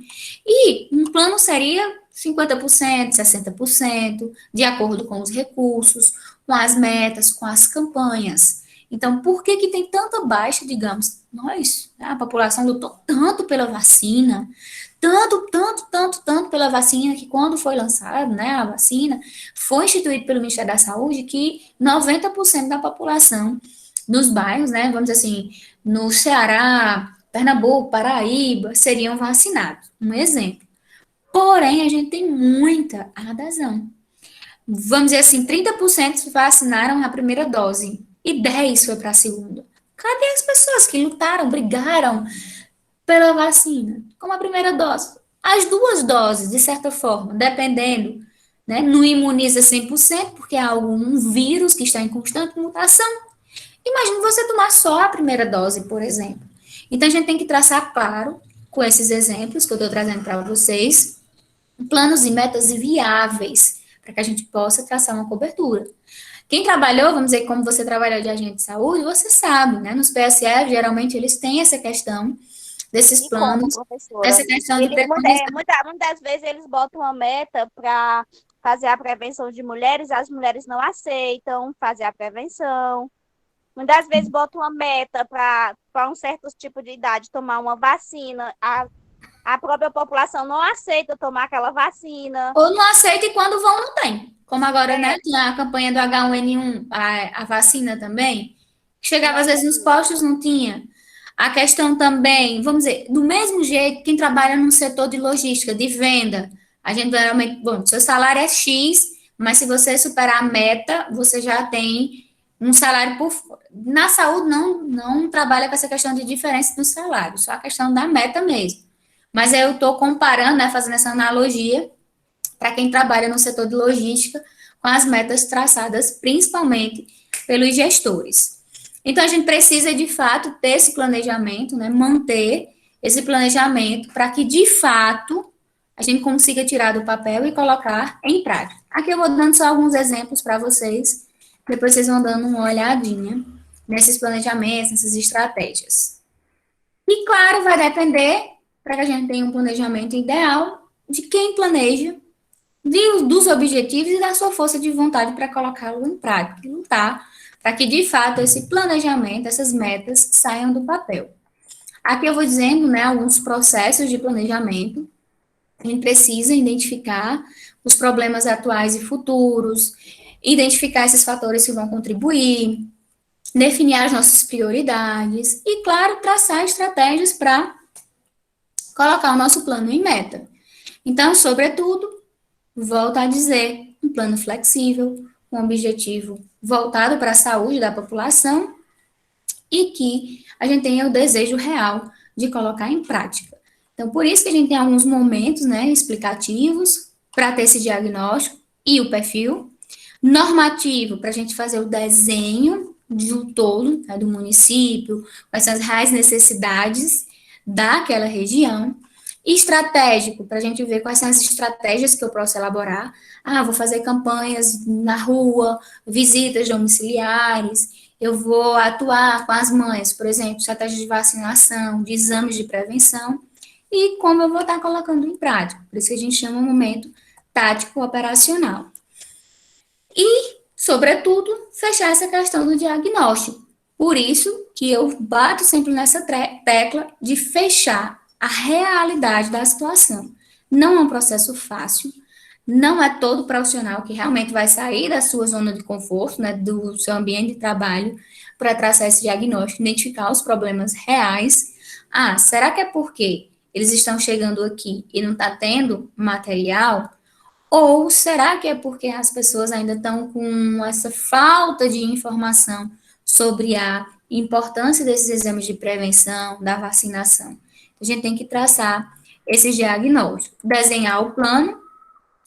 e um plano seria 50%, 60%, de acordo com os recursos, com as metas, com as campanhas. Então, por que que tem tanta baixa, digamos, a população lutou tanto pela vacina, tanto pela vacina, que quando foi lançada, né, a vacina, foi instituído pelo Ministério da Saúde que 90% da população nos bairros, né, vamos dizer assim, no Ceará, Pernambuco, Paraíba, seriam vacinados. Um exemplo. Porém, a gente tem muita adesão. Vamos dizer assim, 30% vacinaram a primeira dose e 10% foi para a segunda. Cadê as pessoas que lutaram, brigaram pela vacina, como a primeira dose? As duas doses, de certa forma, dependendo, né, não imuniza 100%, porque é um vírus que está em constante mutação. Imagina você tomar só a primeira dose, por exemplo. Então, a gente tem que traçar claro, com esses exemplos que eu estou trazendo para vocês, planos e metas viáveis, para que a gente possa traçar uma cobertura. Quem trabalhou, vamos dizer, como você trabalhou de agente de saúde, você sabe, né? Nos PSF, geralmente, eles têm essa questão desses planos, essa questão de preconizar.
Muitas vezes eles botam uma meta para fazer a prevenção de mulheres, as mulheres não aceitam fazer a prevenção. Muitas vezes botam uma meta para um certo tipo de idade tomar uma vacina, a própria população não aceita tomar aquela vacina.
Ou não aceita e quando vão, não tem. Como agora, né, tinha a campanha do H1N1, a vacina também, chegava às vezes nos postos, não tinha. A questão também, vamos dizer, do mesmo jeito, quem trabalha no setor de logística, de venda, a gente geralmente, bom, seu salário é X, mas se você superar a meta, você já tem um salário por fora. Na saúde, não trabalha com essa questão de diferença do salário, só a questão da meta mesmo. Mas eu estou comparando, né, fazendo essa analogia, para quem trabalha no setor de logística, com as metas traçadas principalmente pelos gestores. Então, a gente precisa, de fato, ter esse planejamento, né, manter esse planejamento para que, de fato, a gente consiga tirar do papel e colocar em prática. Aqui eu vou dando só alguns exemplos para vocês, depois vocês vão dando uma olhadinha nesses planejamentos, nessas estratégias. E, claro, vai depender, para que a gente tenha um planejamento ideal, de quem planeja, dos objetivos e da sua força de vontade para colocá-lo em prática e lutar para que, de fato, esse planejamento, essas metas saiam do papel. Aqui eu vou dizendo, né, alguns processos de planejamento. A gente precisa identificar os problemas atuais e futuros, identificar esses fatores que vão contribuir, definir as nossas prioridades e, claro, traçar estratégias para colocar o nosso plano em meta. Então, sobretudo, volto a dizer, um plano flexível, um objetivo voltado para a saúde da população e que a gente tenha o desejo real de colocar em prática. Então, por isso que a gente tem alguns momentos, né, explicativos para ter esse diagnóstico e o perfil, normativo para a gente fazer o desenho do todo, né, do município, quais são as reais necessidades daquela região, e estratégico, para a gente ver quais são as estratégias que eu posso elaborar. Vou fazer campanhas na rua, visitas domiciliares, eu vou atuar com as mães, por exemplo, estratégias de vacinação, de exames de prevenção, e como eu vou estar colocando em prática. Por isso que a gente chama um momento tático operacional. E, sobretudo, fechar essa questão do diagnóstico. Por isso que eu bato sempre nessa tecla de fechar a realidade da situação. Não é um processo fácil, Não é todo profissional que realmente vai sair da sua zona de conforto, né, do seu ambiente de trabalho, para traçar esse diagnóstico, identificar os problemas reais. Ah, será que é porque eles estão chegando aqui e não está tendo material? Ou será que é porque as pessoas ainda estão com essa falta de informação sobre a importância desses exames de prevenção, da vacinação? A gente tem que traçar esse diagnóstico, desenhar o plano,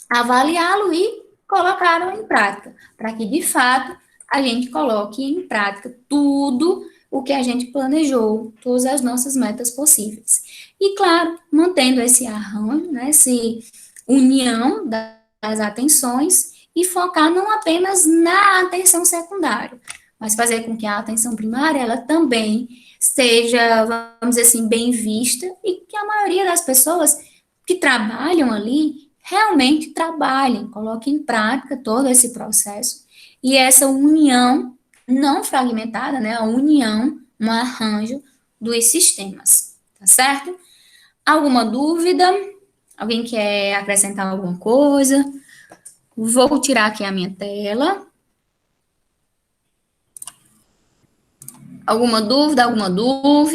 avaliá-lo e colocá-lo em prática, para que, de fato, a gente coloque em prática tudo o que a gente planejou, todas as nossas metas possíveis. E, claro, mantendo esse arranjo, né, essa união das atenções e focar não apenas na atenção secundária, mas fazer com que a atenção primária, ela também seja, vamos dizer assim, bem vista e que a maioria das pessoas que trabalham ali realmente trabalhem, coloquem em prática todo esse processo e essa união não fragmentada, né, a união, um arranjo dos sistemas, tá certo? Alguma dúvida? Alguém quer acrescentar alguma coisa? Vou tirar aqui a minha tela. Alguma dúvida? Alguma dúvida?